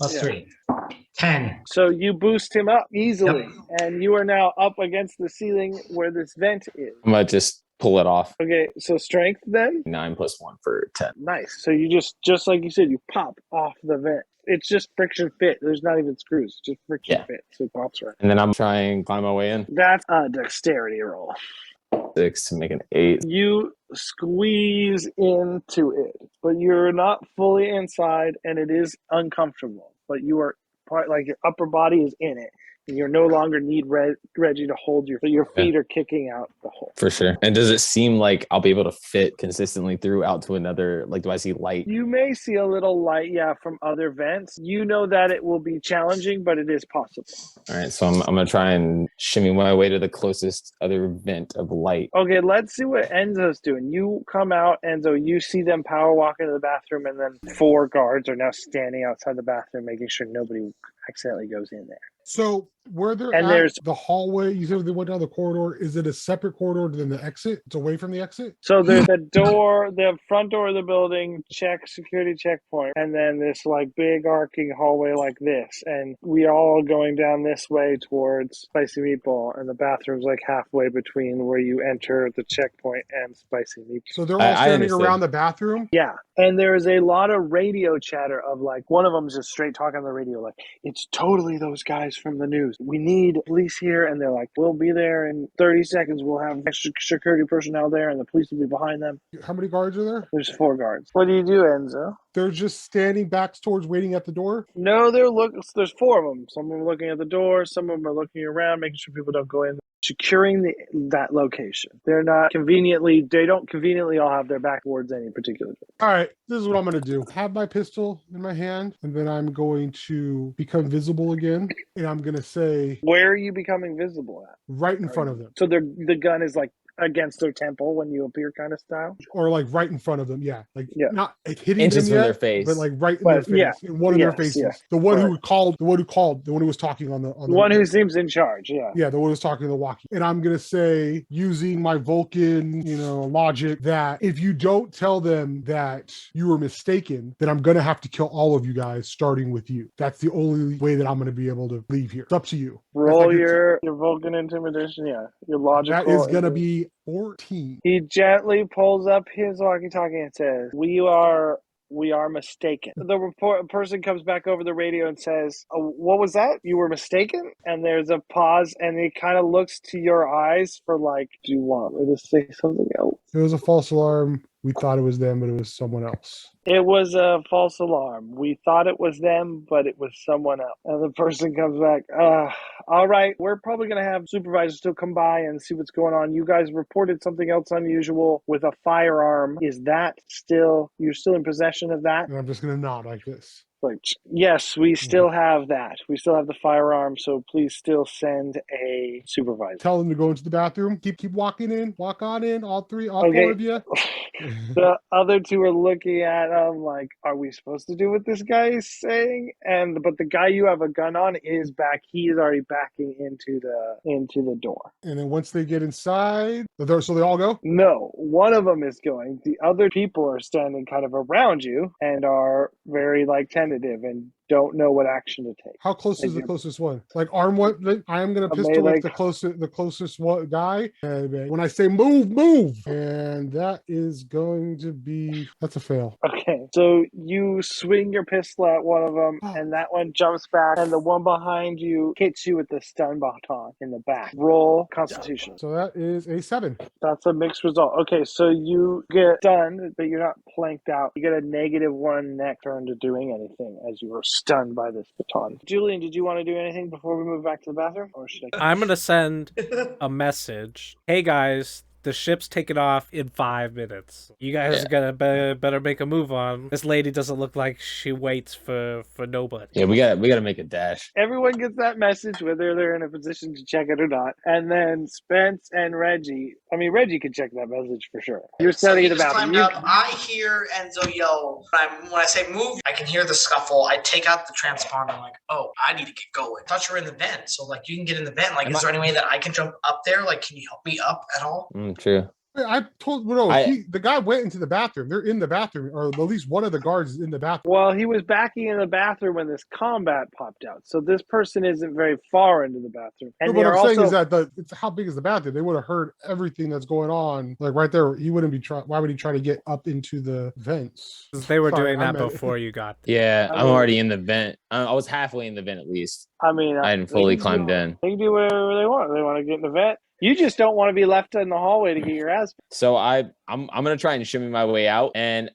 Speaker 5: +3. 10.
Speaker 3: So you boost him up easily, and you are now up against the ceiling where this vent is.
Speaker 1: I'm going to just pull it off.
Speaker 3: Okay, so strength then?
Speaker 1: 9 + 1 for 10.
Speaker 3: Nice. So you just like you said, you pop off the vent. It's just friction fit. There's not even screws. It's just friction fit. So it pops right.
Speaker 1: And then I'm trying to climb my way in.
Speaker 3: That's a dexterity roll.
Speaker 1: 6 to make an 8.
Speaker 3: You squeeze into it, but you're not fully inside, and it is uncomfortable. But you are like your upper body is in it. And you no longer need Reggie to hold your feet are kicking out the hole.
Speaker 1: For sure. And does it seem like I'll be able to fit consistently through out to another, like, do I see light?
Speaker 3: You may see a little light, from other vents. You know that it will be challenging, but it is possible.
Speaker 1: All right, so I'm going to try and shimmy my way to the closest other vent of light.
Speaker 3: Okay, let's see what Enzo's doing. You come out, Enzo, you see them power walk into the bathroom, and then 4 guards are now standing outside the bathroom, making sure nobody accidentally goes in there.
Speaker 2: So where they're
Speaker 3: And
Speaker 2: at,
Speaker 3: there's
Speaker 2: the hallway, you said they went down the corridor. Is it a separate corridor than the exit? It's away from the exit?
Speaker 3: So there's the door, the front door of the building, security checkpoint, and then this like big arcing hallway like this. And we are all going down this way towards Spicy Meatball, and the bathroom's like halfway between where you enter the checkpoint and Spicy Meatball.
Speaker 2: So they're all standing around the bathroom?
Speaker 3: Yeah. And there's a lot of radio chatter of like, one of them's just straight talking on the radio, like, it's totally those guys from the news. We need police here. And they're like, we'll be there in 30 seconds. We'll have extra security personnel there, and the police will be behind them.
Speaker 2: How many guards are there?
Speaker 3: There's 4 guards. What do you do, Enzo?
Speaker 2: They're just standing back towards waiting at the door?
Speaker 3: No, there's 4 of them. Some of them are looking at the door. Some of them are looking around, making sure people don't go in. Securing that location. They don't conveniently all have their back towards any particular door.
Speaker 2: All right, this is what I'm going to do. Have my pistol in my hand, and then I'm going to become visible again, and I'm going to say...
Speaker 3: Where are you becoming visible at?
Speaker 2: Right in front of them.
Speaker 3: So the gun is like against their temple when you appear kind of style?
Speaker 2: Or like right in front of them, not like hitting
Speaker 1: inches
Speaker 2: them
Speaker 1: from
Speaker 2: yet,
Speaker 1: their face.
Speaker 2: but like right in their face. In one of their faces. The one who called, the one who was talking on the
Speaker 3: one who seems in charge,
Speaker 2: the one who was talking to the walkie. And I'm gonna say, using my Vulcan, logic, that if you don't tell them that you were mistaken, then I'm gonna have to kill all of you guys, starting with you. That's the only way that I'm gonna be able to leave here. It's up to you.
Speaker 3: Roll your Vulcan intimidation, your logical.
Speaker 2: That is gonna be 14.
Speaker 3: He gently pulls up his walkie-talkie and says, we are mistaken. The person comes back over the radio and says, what was that? You were mistaken? And there's a pause, and he kind of looks to your eyes for like, do you want me to say something else?
Speaker 2: It was a false alarm. We thought it was them, but it was someone else.
Speaker 3: It was a false alarm. We thought it was them, but it was someone else. And the person comes back, all right, we're probably going to have supervisors still come by and see what's going on. You guys reported something else unusual with a firearm. Is that you're still in possession of that?
Speaker 2: And I'm just going to nod like this.
Speaker 3: Like, yes, we still have that. We still have the firearm, so please still send a supervisor.
Speaker 2: Tell them to go into the bathroom. Keep walking in. Walk on in. All 4 of you.
Speaker 3: The other 2 are looking at I'm like, are we supposed to do what this guy is saying? But the guy you have a gun on is back. He is already backing into the door.
Speaker 2: And then once they get inside, so they all go?
Speaker 3: No, one of them is going. The other people are standing kind of around you and are very like tentative and don't know what action to take.
Speaker 2: How close is the closest one? Like arm one, I am gonna pistol whip the closest one guy. And when I say move, move. And that is going to be, that's a fail.
Speaker 3: Okay, so you swing your pistol at one of them, and that one jumps back, and the one behind you hits you with the stun baton in the back. Roll Constitution.
Speaker 2: So that is a 7.
Speaker 3: That's a mixed result. Okay, so you get stunned, but you're not planked out. You get a -1 next turn to doing anything as you were stunned by this baton. Julian, did you want to do anything before we move back to the bathroom, or should I?
Speaker 4: I'm gonna send a message. Hey guys, the ship's taking off in 5 minutes. You guys better make a move on. This lady doesn't look like she waits for nobody.
Speaker 1: Yeah, we gotta make a dash.
Speaker 3: Everyone gets that message, whether they're in a position to check it or not. And then Spence and Reggie. I mean, Reggie could check that message for sure. You're standing in the bathroom.
Speaker 5: I hear Enzo yell. When I say move, I can hear the scuffle. I take out the transponder. I'm like, oh, I need to get going. I thought you were in the vent, so like you can get in the vent. Like, is there any way that I can jump up there? Like, can you help me up at all?
Speaker 1: True.
Speaker 2: I told the guy went into the bathroom. They're in the bathroom, or at least one of the guards is in the bathroom.
Speaker 3: Well, he was backing in the bathroom when this combat popped out. So this person isn't very far into the bathroom. And
Speaker 2: what I'm saying is that it's how big is the bathroom? They would have heard everything that's going on. Like right there, he wouldn't be trying. Why would he try to get up into the vents?
Speaker 4: They were doing that before you got there.
Speaker 1: Yeah, I'm already in the vent. I was halfway in the vent at least.
Speaker 3: I mean,
Speaker 1: I hadn't fully climbed in.
Speaker 3: They can do whatever they want. They want to get in the vent. You just don't want to be left in the hallway to get your ass.
Speaker 1: So I'm gonna try and shimmy my way out and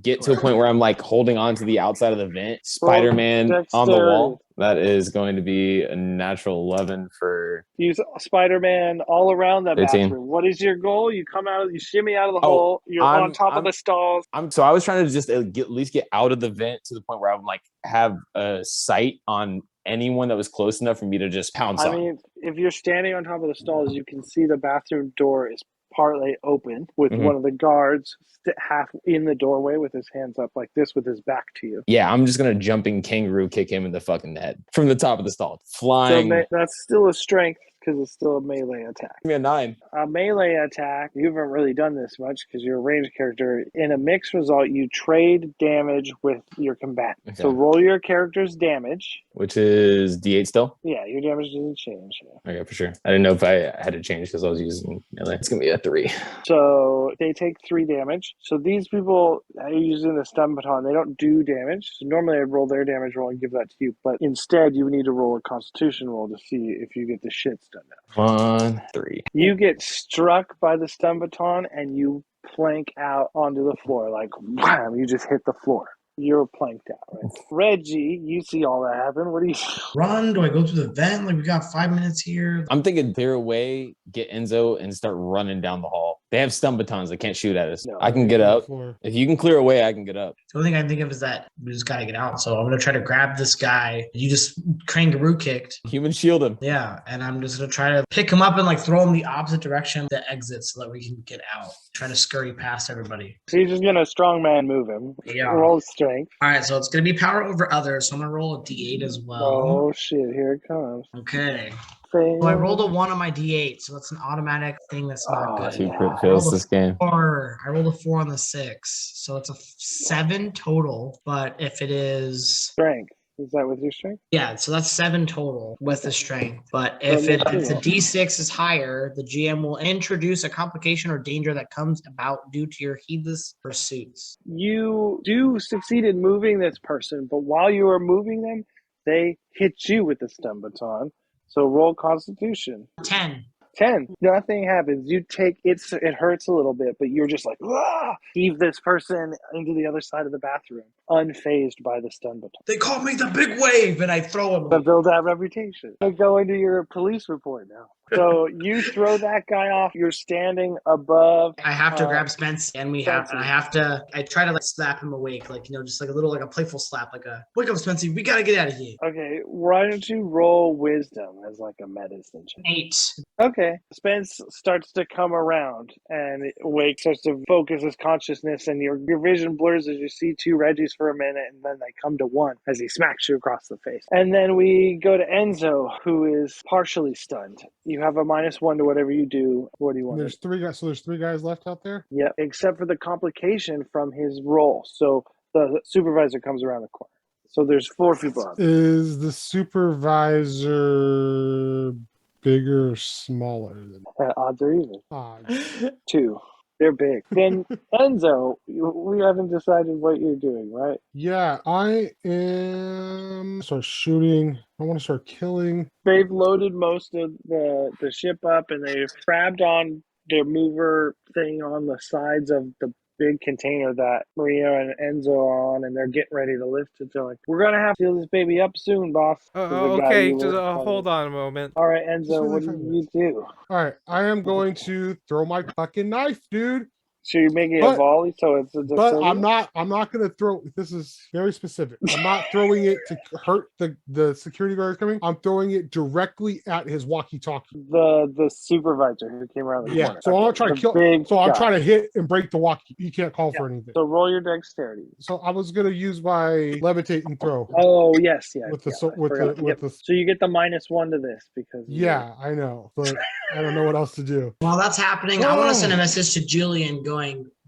Speaker 1: get to a point where I'm like holding on to the outside of the vent. Spider-Man on the wall. That is going to be a natural 11 for.
Speaker 3: Use Spider-Man all around that
Speaker 1: 13.
Speaker 3: bathroom. What is your goal? You come out, you shimmy out of the hole. You're on top of the stalls.
Speaker 1: So I was trying to just at least get out of the vent to the point where I'm like have a sight on anyone that was close enough for me to just pounce on.
Speaker 3: I mean, if you're standing on top of the stalls, you can see the bathroom door is partly open with one of the guards half in the doorway with his hands up like this with his back to you.
Speaker 1: Yeah, I'm just going to jumping kangaroo kick him in the fucking head from the top of the stall. Flying.
Speaker 3: So that's still a strength because it's still a melee attack.
Speaker 1: Give me a 9.
Speaker 3: A melee attack, you haven't really done this much because you're a ranged character. In a mixed result, you trade damage with your combatant. Okay. So roll your character's damage.
Speaker 1: Which is D8 still?
Speaker 3: Yeah, your damage doesn't change. Yeah.
Speaker 1: Okay, for sure. I didn't know if I had to change because I was using melee. It's going to be a 3.
Speaker 3: So they take 3 damage. So these people are using the stun baton. They don't do damage. So normally I'd roll their damage roll and give that to you. But instead, you would need to roll a constitution roll to see if you get the shit stunned out.
Speaker 1: 1, 3.
Speaker 3: You get struck by the stun baton and you plank out onto the floor. Like, wham, you just hit the floor. You're planked out, right? Reggie, you see all that happen. What do you
Speaker 5: run? Do I go through the vent? Like, we got 5 minutes here.
Speaker 1: I'm thinking clear away, get Enzo, and start running down the hall. They have stun batons. They can't shoot at us. No, I can get up. If you can clear away, I can get up.
Speaker 5: The only thing I think of is that we just got to get out. So I'm going to try to grab this guy. You just kangaroo kicked.
Speaker 1: Human shield him.
Speaker 5: Yeah. And I'm just going to try to pick him up and like throw him the opposite direction of the exit so that we can get out. Trying to scurry past everybody.
Speaker 3: So you're just going to strongman move him.
Speaker 5: Yeah.
Speaker 3: Roll strength.
Speaker 5: All right. So it's going to be power over others. So I'm going to roll a D8 as well.
Speaker 3: Oh, shit. Here it comes.
Speaker 5: Okay. So I rolled a 1 on my D8, so that's an automatic thing that's not good.
Speaker 1: 2 crit fails this game.
Speaker 5: I rolled a 4 on the 6, so it's a 7 total. But if it is
Speaker 3: strength, is that with your strength?
Speaker 5: Yeah, so that's 7 total with the strength. But if the D6 is higher, the GM will introduce a complication or danger that comes about due to your heedless pursuits.
Speaker 3: You do succeed in moving this person, but while you are moving them, they hit you with the stun baton. So roll Constitution.
Speaker 5: 10.
Speaker 3: 10. Nothing happens. You take it hurts a little bit, but you're just like, heave this person into the other side of the bathroom, unfazed by the stun baton.
Speaker 5: They call me the big wave, and I throw him.
Speaker 3: But build that reputation. I go into your police report now. So you throw that guy off. You're standing above.
Speaker 5: I have to grab Spence, and
Speaker 3: Spency.
Speaker 5: I try to like slap him awake, like, just like a playful slap, like a wake up, Spency, we gotta get out of here.
Speaker 3: Okay, why don't you roll wisdom as like a medicine check?
Speaker 5: 8.
Speaker 3: Okay. Spence starts to come around and Wake starts to focus his consciousness, and your vision blurs as you see two Reggies for a minute, and then they come to one as he smacks you across the face. And then we go to Enzo, who is partially stunned. You have a -1 to whatever you do. What do you want?
Speaker 2: There's 3 guys. So there's 3 guys left out there.
Speaker 3: Yeah, except for the complication from his roll. So the supervisor comes around the corner. So there's 4 people out there.
Speaker 2: Is the supervisor bigger or smaller than
Speaker 3: Odds are even.
Speaker 2: odds?
Speaker 3: 2. They're big. Then Enzo, we haven't decided what you're doing, right?
Speaker 2: Yeah, I am. Start shooting. I want to start killing.
Speaker 3: They've loaded most of the ship up, and they've grabbed on their mover thing on the sides of the big container that Maria and Enzo are on, and they're getting ready to lift it. They're like, we're going to have to seal this baby up soon, boss.
Speaker 4: Okay, just hold on a moment.
Speaker 3: All right, Enzo, what do you do?
Speaker 2: All right, I am going to throw my fucking knife, dude.
Speaker 3: So you're making a volley, so it's a
Speaker 2: But I'm not going to throw. This is very specific. I'm not throwing it to hurt the security guard coming. I'm throwing it directly at his walkie-talkie.
Speaker 3: The supervisor who came around the corner.
Speaker 2: So I'm not trying to kill. So I'm trying to hit and break the walkie. You can't call for anything.
Speaker 3: So roll your dexterity.
Speaker 2: So I was going to use my levitate and throw.
Speaker 3: Oh yes,
Speaker 2: So
Speaker 3: you get the -1 to this because.
Speaker 2: Yeah, I know, but I don't know what else to do.
Speaker 5: While that's happening, I want to send a message to Julian going,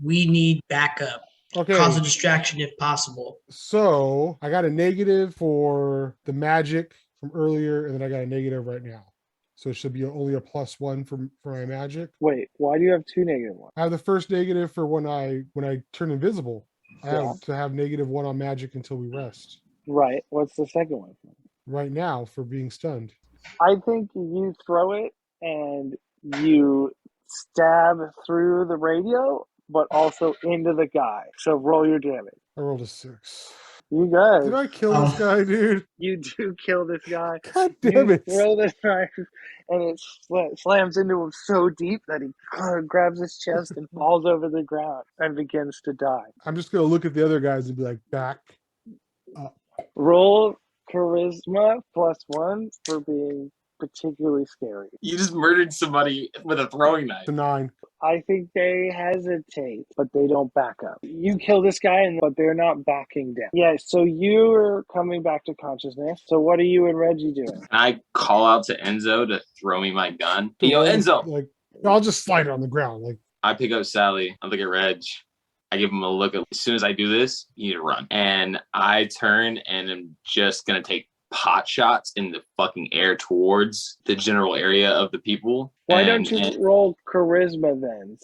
Speaker 5: we need backup.
Speaker 2: Okay.
Speaker 5: Cause a distraction if possible.
Speaker 2: So I got a negative for the magic from earlier, and then I got a negative right now. So it should be only a +1 for my magic.
Speaker 3: Wait, why do you have 2 negative ones?
Speaker 2: I have the first negative for when I turn invisible. I have to have -1 on magic until we rest.
Speaker 3: Right. What's the second one?
Speaker 2: Right now for being stunned.
Speaker 3: I think you throw it and you stab through the radio, but also into the guy. So roll your damage.
Speaker 2: I rolled a 6.
Speaker 3: You guys.
Speaker 2: Did I kill this guy, dude?
Speaker 3: You do kill this guy.
Speaker 2: God damn it.
Speaker 3: Throw this knife, and it slams into him so deep that he grabs his chest and falls over the ground and begins to die.
Speaker 2: I'm just going to look at the other guys and be like, back up.
Speaker 3: Roll charisma +1 for being particularly scary.
Speaker 1: You just murdered somebody with a throwing knife.
Speaker 2: It's a 9.
Speaker 3: I think they hesitate, but they don't back up. You kill this guy, but they're not backing down. Yeah, so you're coming back to consciousness. So what are you and Reggie doing?
Speaker 1: Can I call out to Enzo to throw me my gun? Yo, Enzo!
Speaker 2: Like, I'll just slide it on the ground. Like,
Speaker 1: I pick up Sally. I look at Reg. I give him a look. As soon as I do this, you need to run. And I turn and I'm just going to take pot shots in the fucking air towards the general area of the people.
Speaker 3: Why don't you roll charisma then?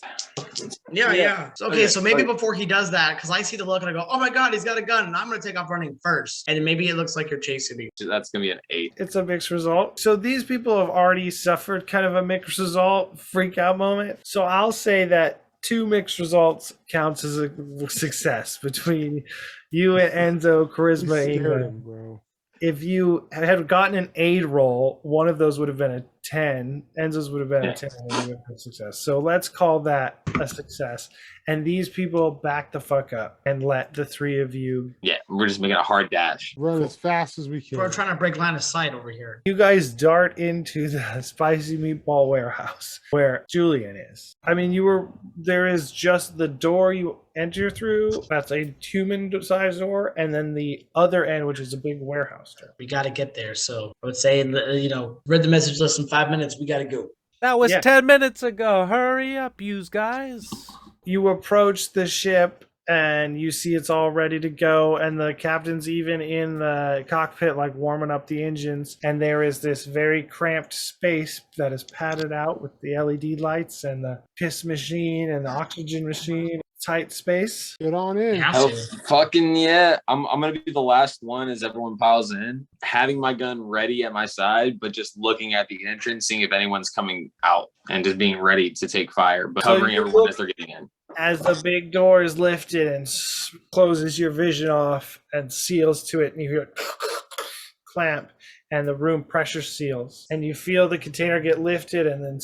Speaker 5: Yeah. Okay, so maybe before he does that, because I see the look and I go, oh my God, he's got a gun. And I'm going to take off running first. And maybe it looks like you're chasing me.
Speaker 1: That's going to be an 8.
Speaker 6: It's a mixed result. So these people have already suffered kind of a mixed result freak out moment. So I'll say that 2 mixed results counts as a success between you and Enzo, charisma, and
Speaker 2: bro.
Speaker 6: If you had gotten an 8 roll, one of those would have been a 10. Enzo's would have been a 10 and would have been a success. So let's call that a success. And these people back the fuck up and let the 3 of you.
Speaker 1: Yeah, we're just making a hard dash.
Speaker 2: Run as fast as we can.
Speaker 5: We're trying to break line of sight over here.
Speaker 6: You guys dart into the Spicy Meatball warehouse where Julian is. I mean, there is just the door you enter through. That's a human-sized door. And then the other end, which is a big warehouse door.
Speaker 5: We got to get there. So I would say, read the message list in 5 minutes. We got to go.
Speaker 4: That was 10 minutes ago. Hurry up, you guys.
Speaker 6: You approach the ship and you see it's all ready to go, and the captain's even in the cockpit like warming up the engines, and there is this very cramped space that is padded out with the LED lights and the piss machine and the oxygen machine. Tight space.
Speaker 2: Get on in.
Speaker 1: Hell fucking yeah. I'm going to be the last one as everyone piles in, having my gun ready at my side, but just looking at the entrance, seeing if anyone's coming out and just being ready to take fire, but covering everyone as they're getting in.
Speaker 6: As the big door is lifted and closes your vision off and seals to it, and you hear it clamp, and the room pressure seals. And you feel the container get lifted, and then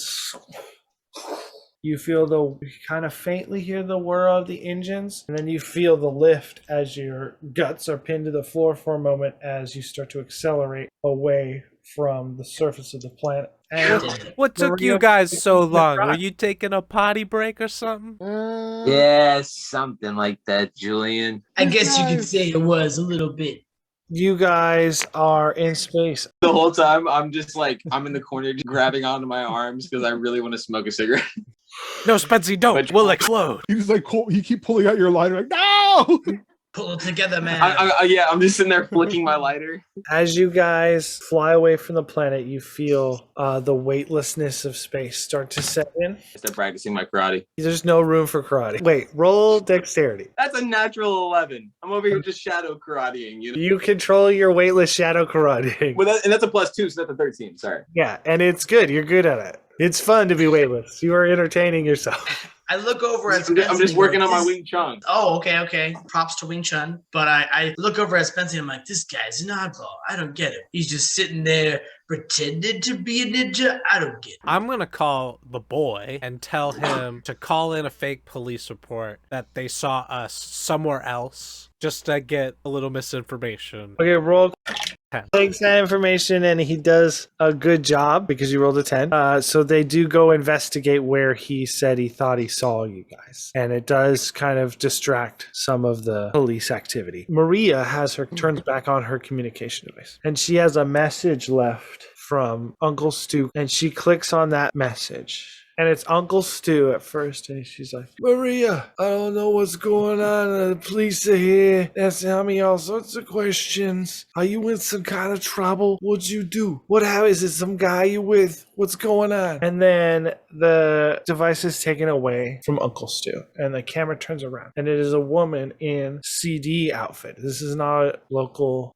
Speaker 6: you kind of faintly hear the whir of the engines, and then you feel the lift as your guts are pinned to the floor for a moment as you start to accelerate away from the surface of the planet. And
Speaker 4: What took you guys so long? Were you taking a potty break or something?
Speaker 1: Yeah, something like that, Julian.
Speaker 5: I guess you could say it was a little bit.
Speaker 6: You guys are in space.
Speaker 1: The whole time, I'm just like, I'm in the corner just grabbing onto my arms because I really want to smoke a cigarette.
Speaker 4: No, Spency, don't. We'll explode.
Speaker 2: You just like you keep pulling out your lighter, like no.
Speaker 5: Pull it together, man.
Speaker 1: I'm just sitting there flicking my lighter.
Speaker 6: As you guys fly away from the planet, you feel the weightlessness of space start to set in.
Speaker 1: I start practicing my karate.
Speaker 6: There's no room for karate. Wait, roll dexterity.
Speaker 1: That's a natural 11. I'm over here just shadow karateing. You know?
Speaker 6: You control your weightless shadow karate.
Speaker 1: Well, and that's a +2, so that's a 13. Sorry.
Speaker 6: Yeah, and it's good. You're good at it. It's fun to be weightless. You are entertaining yourself.
Speaker 5: I look over at
Speaker 1: Spency. I'm just working on my Wing Chun.
Speaker 5: Oh, okay. Props to Wing Chun. But I look over at Spency and I'm like, this guy's an oddball. I don't get it. He's just sitting there pretending to be a ninja. I don't get it.
Speaker 4: I'm going to call the boy and tell him to call in a fake police report that they saw us somewhere else just to get a little misinformation.
Speaker 6: Okay, roll. Takes that information and he does a good job because you rolled a 10. So they do go investigate where he said he thought he saw you guys. And it does kind of distract some of the police activity. Maria turns back on her communication device. And she has a message left from Uncle Stu. And she clicks on that message. And it's Uncle Stu at first, and she's like, Maria, I don't know what's going on. The police are here. Asking me all sorts of questions. Are you in some kind of trouble? What'd you do? What happened? Is it some guy you with? What's going on? And then the device is taken away from Uncle Stu, and the camera turns around, and it is a woman in CD outfit. This is not a local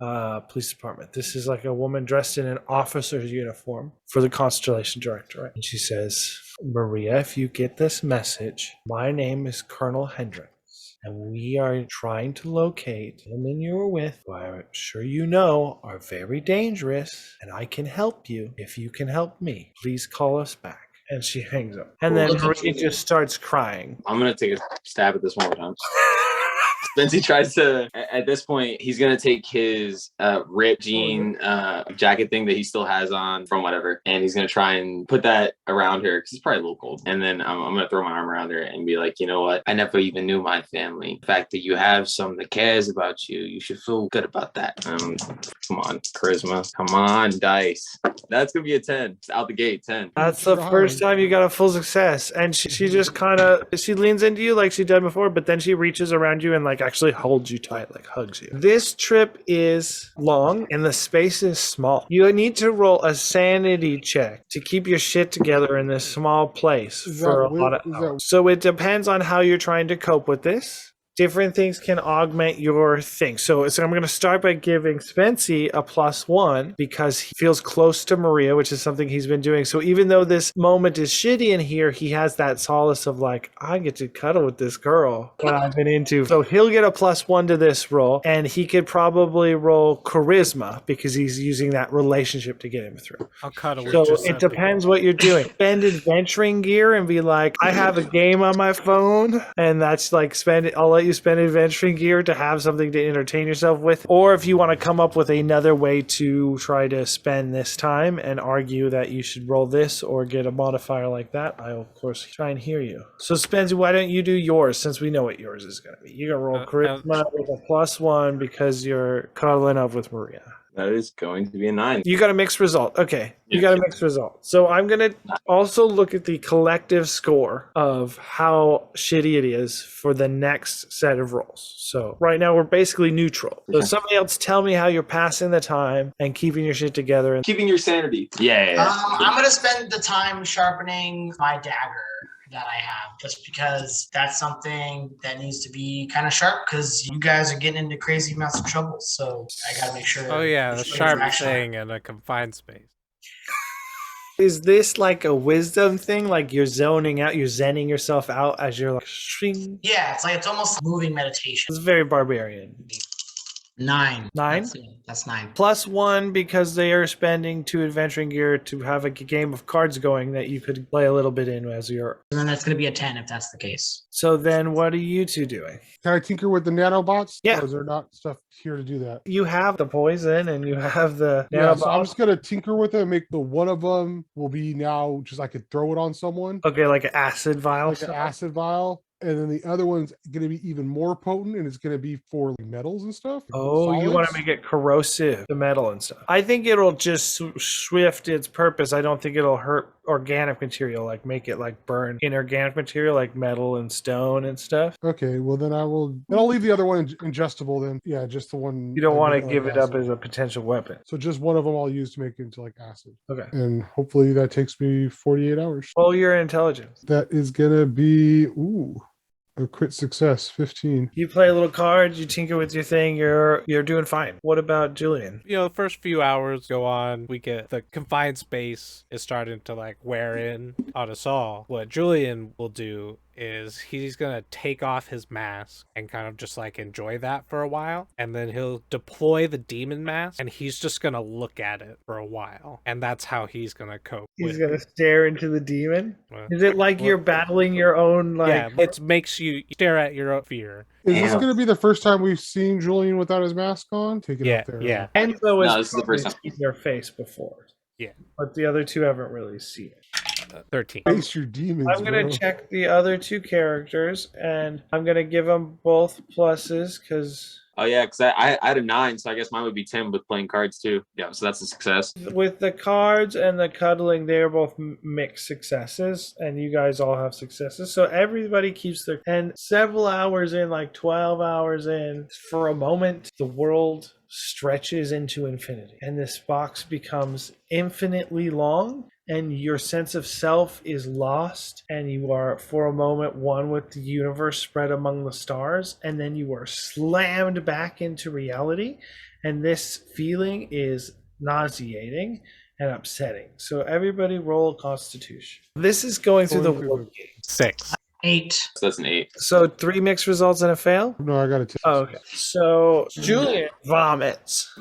Speaker 6: police department. This is like a woman dressed in an officer's uniform for the Constellation Directorate. And she says, Maria, if you get this message, my name is Colonel Hendricks, and we are trying to locate the women you were with, who I'm sure you know are very dangerous, and I can help you if you can help me. Please call us back. And she hangs up. And then Maria just starts crying.
Speaker 1: I'm going to take a stab at this one more time. Spency tries to, at this point, he's going to take his ripped jean jacket thing that he still has on from whatever, and he's going to try and put that around her because it's probably a little cold. And then I'm going to throw my arm around her and be like, you know what? I never even knew my family. The fact that you have someone that cares about you, you should feel good about that. Come on, charisma. Come on, dice. That's going to be a 10. It's out the gate, 10.
Speaker 6: That's the first time you got a full success. And she just kind of, she leans into you like she did before, but then she reaches around you and like actually holds you tight, like hugs you. This trip is long and the space is small. You need to roll a sanity check to keep your shit together in this small place for a lot of hours. So it depends on how you're trying to cope with this. Different things can augment your thing. So I'm going to start by giving Spency a +1 because he feels close to Maria, which is something he's been doing. So even though this moment is shitty in here, he has that solace of like, I get to cuddle with this girl that I've been into. So he'll get a +1 to this roll, and he could probably roll charisma because he's using that relationship to get him through.
Speaker 4: I'll cuddle with
Speaker 6: So
Speaker 4: Giuseppe.
Speaker 6: it depends what you're doing. Spend adventuring gear and be like, I have a game on my phone, and that's like I'll let you spend adventuring gear to have something to entertain yourself with. Or if you want to come up with another way to try to spend this time and argue that you should roll this or get a modifier like that, I'll of course try and hear you. So Spency, why don't you do yours since we know what yours is going to be? You're going to roll charisma with a +1 because you're cuddling up with Maria.
Speaker 1: That is going to be a 9.
Speaker 6: You got a mixed result. Okay. You got a mixed result. So I'm going to also look at the collective score of how shitty it is for the next set of rolls. So right now we're basically neutral. So somebody else tell me how you're passing the time and keeping your shit together. And
Speaker 1: keeping your sanity. Yeah.
Speaker 5: I'm going to spend the time sharpening my dagger that I have, just because that's something that needs to be kind of sharp because you guys are getting into crazy amounts of trouble. So I got to make sure.
Speaker 4: Oh yeah, the sharp thing in a confined space.
Speaker 6: Is this like a wisdom thing? Like you're zoning out, you're zenning yourself out as you're like shring?
Speaker 5: Yeah, it's almost moving meditation.
Speaker 6: It's very barbarian.
Speaker 5: 9.
Speaker 6: 9?
Speaker 5: That's 9.
Speaker 6: +1 because they are spending 2 adventuring gear to have a game of cards going that you could play a little bit in as your.
Speaker 5: And then that's going to be a 10 if that's the case.
Speaker 6: So then what are you two doing?
Speaker 2: Can I tinker with the nanobots?
Speaker 6: Yeah.
Speaker 2: Or is there not stuff here to do that?
Speaker 6: You have the poison and you have the
Speaker 2: Yeah, so
Speaker 6: nanobots.
Speaker 2: I'm just gonna tinker with it and make the one of them will be now just I could throw it on someone.
Speaker 6: Okay, like an acid vial.
Speaker 2: Like an acid vial. And then the other one's going to be even more potent, and it's going to be for metals and stuff.
Speaker 6: Oh, you want to make it corrosive, the metal and stuff. I think it'll just shift its purpose. I don't think it'll hurt organic material, like make it like burn inorganic material like metal and stone and stuff.
Speaker 2: Okay, well then I'll leave the other one ingestible then. Yeah, just the one.
Speaker 6: You don't want to
Speaker 2: like
Speaker 6: give it up
Speaker 2: acid.
Speaker 6: as a potential weapon.
Speaker 2: So just one of them I'll use to make it into like acid.
Speaker 6: Okay.
Speaker 2: And hopefully that takes me 48 hours.
Speaker 6: Roll your intelligence.
Speaker 2: That is gonna be a crit success, 15.
Speaker 6: You play a little card, you tinker with your thing, you're doing fine. What about Julian?
Speaker 4: You know, the first few hours go on, we get the confined space is starting to like wear in on us all. What Julian will do is he's gonna take off his mask and kind of just like enjoy that for a while, and then he'll deploy the demon mask and he's just gonna look at it for a while, and that's how he's gonna cope.
Speaker 6: He's gonna stare into the demon. Is it like you're battling your own like?
Speaker 4: Yeah, it makes you stare at your own fear.
Speaker 2: Is this going to be the first time we've seen Julian without his mask on? Take it up there.
Speaker 4: Yeah.
Speaker 6: Enzo
Speaker 7: No,
Speaker 6: has
Speaker 7: this is the first time.
Speaker 6: seen their face before.
Speaker 4: Yeah.
Speaker 6: But the other two haven't really seen it.
Speaker 4: 13.
Speaker 2: Face your demons.
Speaker 6: I'm going
Speaker 2: bro.
Speaker 6: to check the other two characters, and I'm going to give them both pluses because
Speaker 7: Oh yeah, because I had a 9, so I guess mine would be 10 with playing cards too. Yeah, so that's a success.
Speaker 6: with the cards and the cuddling, they're both mixed successes, and you guys all have successes. So everybody keeps their. And several hours in, like 12 hours in, for a moment, the world stretches into infinity, and this box becomes infinitely long. And your sense of self is lost, and you are for a moment one with the universe spread among the stars, and then you are slammed back into reality, and this feeling is nauseating and upsetting. So everybody roll Constitution. This is going through the world game.
Speaker 4: 6.
Speaker 5: 8.
Speaker 7: So that's an 8.
Speaker 6: So 3 mixed results and a fail?
Speaker 2: No, I got it.
Speaker 6: Oh, okay. So Julian vomits.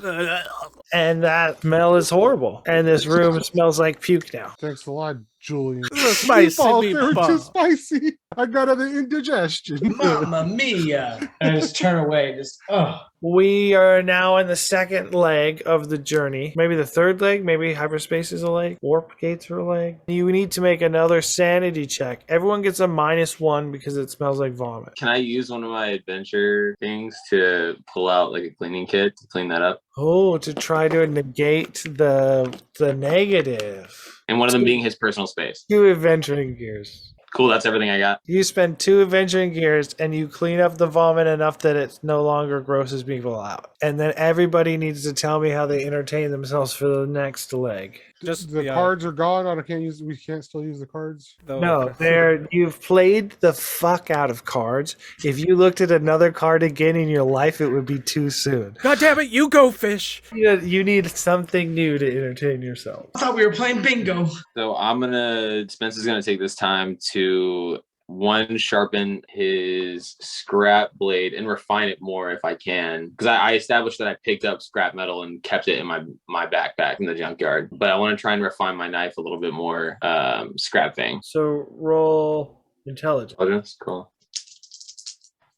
Speaker 6: And that smell is horrible. And this room smells like puke now.
Speaker 2: Thanks a lot, Julian.
Speaker 4: Spicy
Speaker 2: Meatballs, they were too
Speaker 4: meatball.
Speaker 2: spicy. I got an indigestion.
Speaker 5: Mamma mia. And I just turn away. Just, oh.
Speaker 6: We are now in the second leg of the journey. Maybe the third leg. Maybe hyperspace is a leg. Warp gates are a leg. You need to make another sanity check. Everyone gets a -1 because it smells like vomit.
Speaker 7: Can I use one of my adventure things to pull out like a cleaning kit to clean that up?
Speaker 6: Oh, to try to negate the negative.
Speaker 7: And one of them being his personal space.
Speaker 6: 2 adventuring gears.
Speaker 7: Cool, that's everything I got.
Speaker 6: You spend 2 adventuring gears and you clean up the vomit enough that it no longer grosses people out. And then everybody needs to tell me how they entertain themselves for the next leg.
Speaker 4: Just
Speaker 2: the cards are gone. We can't still use the cards.
Speaker 6: No, you've played the fuck out of cards. If you looked at another card again in your life, it would be too soon.
Speaker 4: God damn it, you go fish.
Speaker 6: You need something new to entertain yourself.
Speaker 5: I thought we were playing bingo.
Speaker 7: So Spence is gonna take this time to sharpen his scrap blade and refine it more if I can, because I established that I picked up scrap metal and kept it in my backpack in the junkyard, but I want to try and refine my knife a little bit more scrap thing.
Speaker 6: So roll intelligence.
Speaker 7: Cool.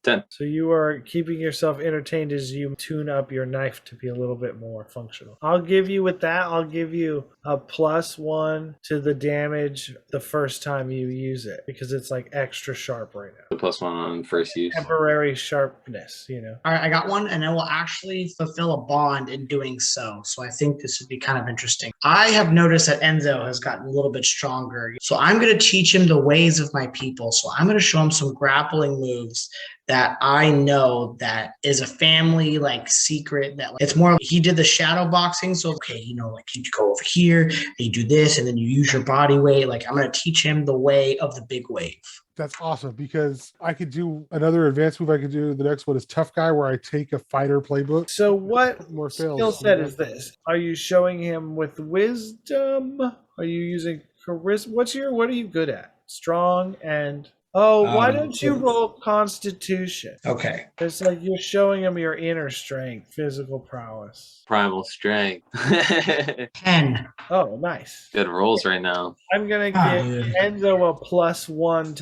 Speaker 7: 10.
Speaker 6: So you are keeping yourself entertained as you tune up your knife to be a little bit more functional. I'll give you a +1 to the damage the first time you use it, because it's like extra sharp right now.
Speaker 7: The +1 on first use.
Speaker 6: Temporary sharpness, you know.
Speaker 5: All right, I got one, and I will actually fulfill a bond in doing so. So I think this would be kind of interesting. I have noticed that Enzo has gotten a little bit stronger. So I'm going to teach him the ways of my people. So I'm going to show him some grappling moves that I know that is a family like secret, that it's more, he did the shadow boxing. So, okay, you go over here and you do this and then you use your body weight. Like, I'm going to teach him the way of the big wave.
Speaker 2: That's awesome, because I could do another advanced move. I could do the next one is Tough Guy, where I take a fighter playbook.
Speaker 6: So what
Speaker 2: More fails.
Speaker 6: skill set is this? Are you showing him with wisdom? Are you using charisma? What are you good at? Strong and Oh, why don't you roll Constitution?
Speaker 5: Okay.
Speaker 6: It's like you're showing him your inner strength, physical prowess.
Speaker 7: Primal strength.
Speaker 5: 10.
Speaker 6: Oh, nice.
Speaker 7: Good rolls right now.
Speaker 6: I'm gonna give Enzo a +1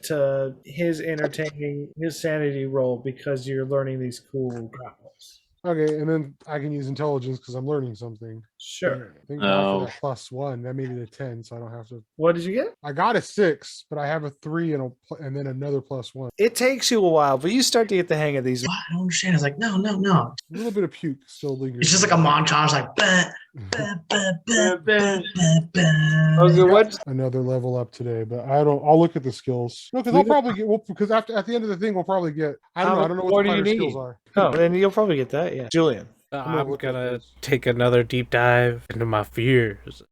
Speaker 6: to his entertaining his sanity roll because you're learning these cool grapplers.
Speaker 2: Okay, and then I can use intelligence because I'm learning something.
Speaker 6: Sure.
Speaker 2: Thank God for that +1. That made it a 10, so I don't have to.
Speaker 6: What did you get?
Speaker 2: I got a 6, but I have a 3 and then another +1.
Speaker 6: It takes you a while, but you start to get the hang of these.
Speaker 5: What? I don't understand. It's like, no.
Speaker 2: A little bit of puke still lingers.
Speaker 5: It's just like a montage, like,
Speaker 6: Okay, what?
Speaker 2: Another level up today, but I'll look at the skills. No, because I'll probably get. Because at the end of the thing, we'll probably get. I don't know what the fighter skills are.
Speaker 6: Oh, then you'll probably get that. Yeah, Julian.
Speaker 4: I'm gonna take another deep dive into my fears.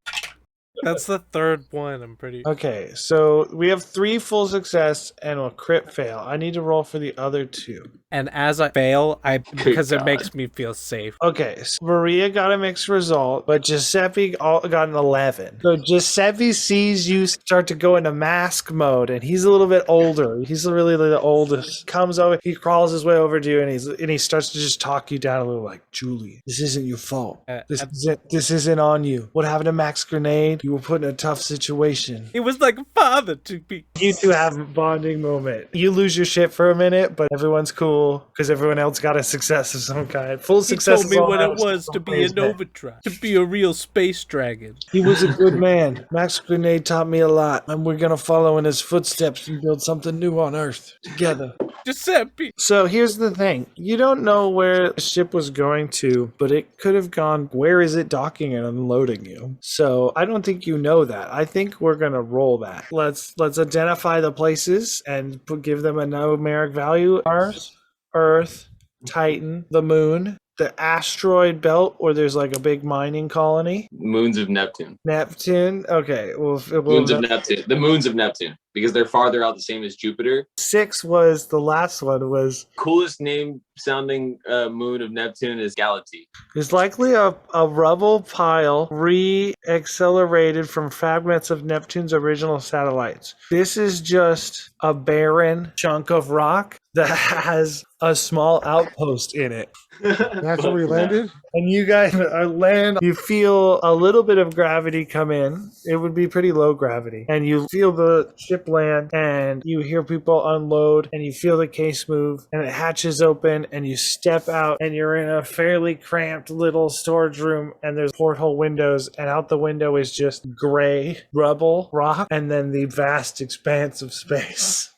Speaker 4: That's the third one. I'm pretty.
Speaker 6: Okay, so we have 3 full success and a crit fail. I need to roll for the other 2.
Speaker 4: And as I fail, because it makes me feel safe.
Speaker 6: Okay, so Maria got a mixed result, but Giuseppe got an 11. So Giuseppe sees you start to go into mask mode, and he's a little bit older. He's really the oldest. Comes over, he crawls his way over to you, and he starts to just talk you down a little, like, Julian, this isn't your fault. This isn't on you. What happened to Max Grenade? You were put in a tough situation.
Speaker 4: He was like a father to me.
Speaker 6: You two have a bonding moment. You lose your shit for a minute, but everyone's cool because everyone else got a success of some kind. Full success.
Speaker 4: He told me what it was to be an Overdrive, to be a real space dragon.
Speaker 6: He was a good man. Max Grenade taught me a lot, and we're gonna follow in his footsteps and build something new on Earth together.
Speaker 4: Giuseppe.
Speaker 6: So here's the thing. You don't know where the ship was going to, but it could have gone, where is it docking and unloading you? So I don't think you know that. I think we're going to roll that. Let's identify the places and give them a numeric value. Mars, Earth, Titan, the moon, the asteroid belt where there's like a big mining colony.
Speaker 7: Moons of Neptune.
Speaker 6: Neptune. Okay.
Speaker 7: Moons of Neptune. The moons of Neptune. Because they're farther out, the same as Jupiter.
Speaker 6: 6 was the last one. Was
Speaker 7: coolest name sounding moon of Neptune is Galatea.
Speaker 6: It's likely a rubble pile re-accelerated from fragments of Neptune's original satellites. This is just a barren chunk of rock that has a small outpost in it.
Speaker 2: That's where we landed?
Speaker 6: And you guys land, you feel a little bit of gravity come in. It would be pretty low gravity. And you feel the ship land, and you hear people unload, and you feel the case move, and it hatches open, and you step out, and you're in a fairly cramped little storage room, and there's porthole windows, and out the window is just gray rubble, rock, and then the vast expanse of space.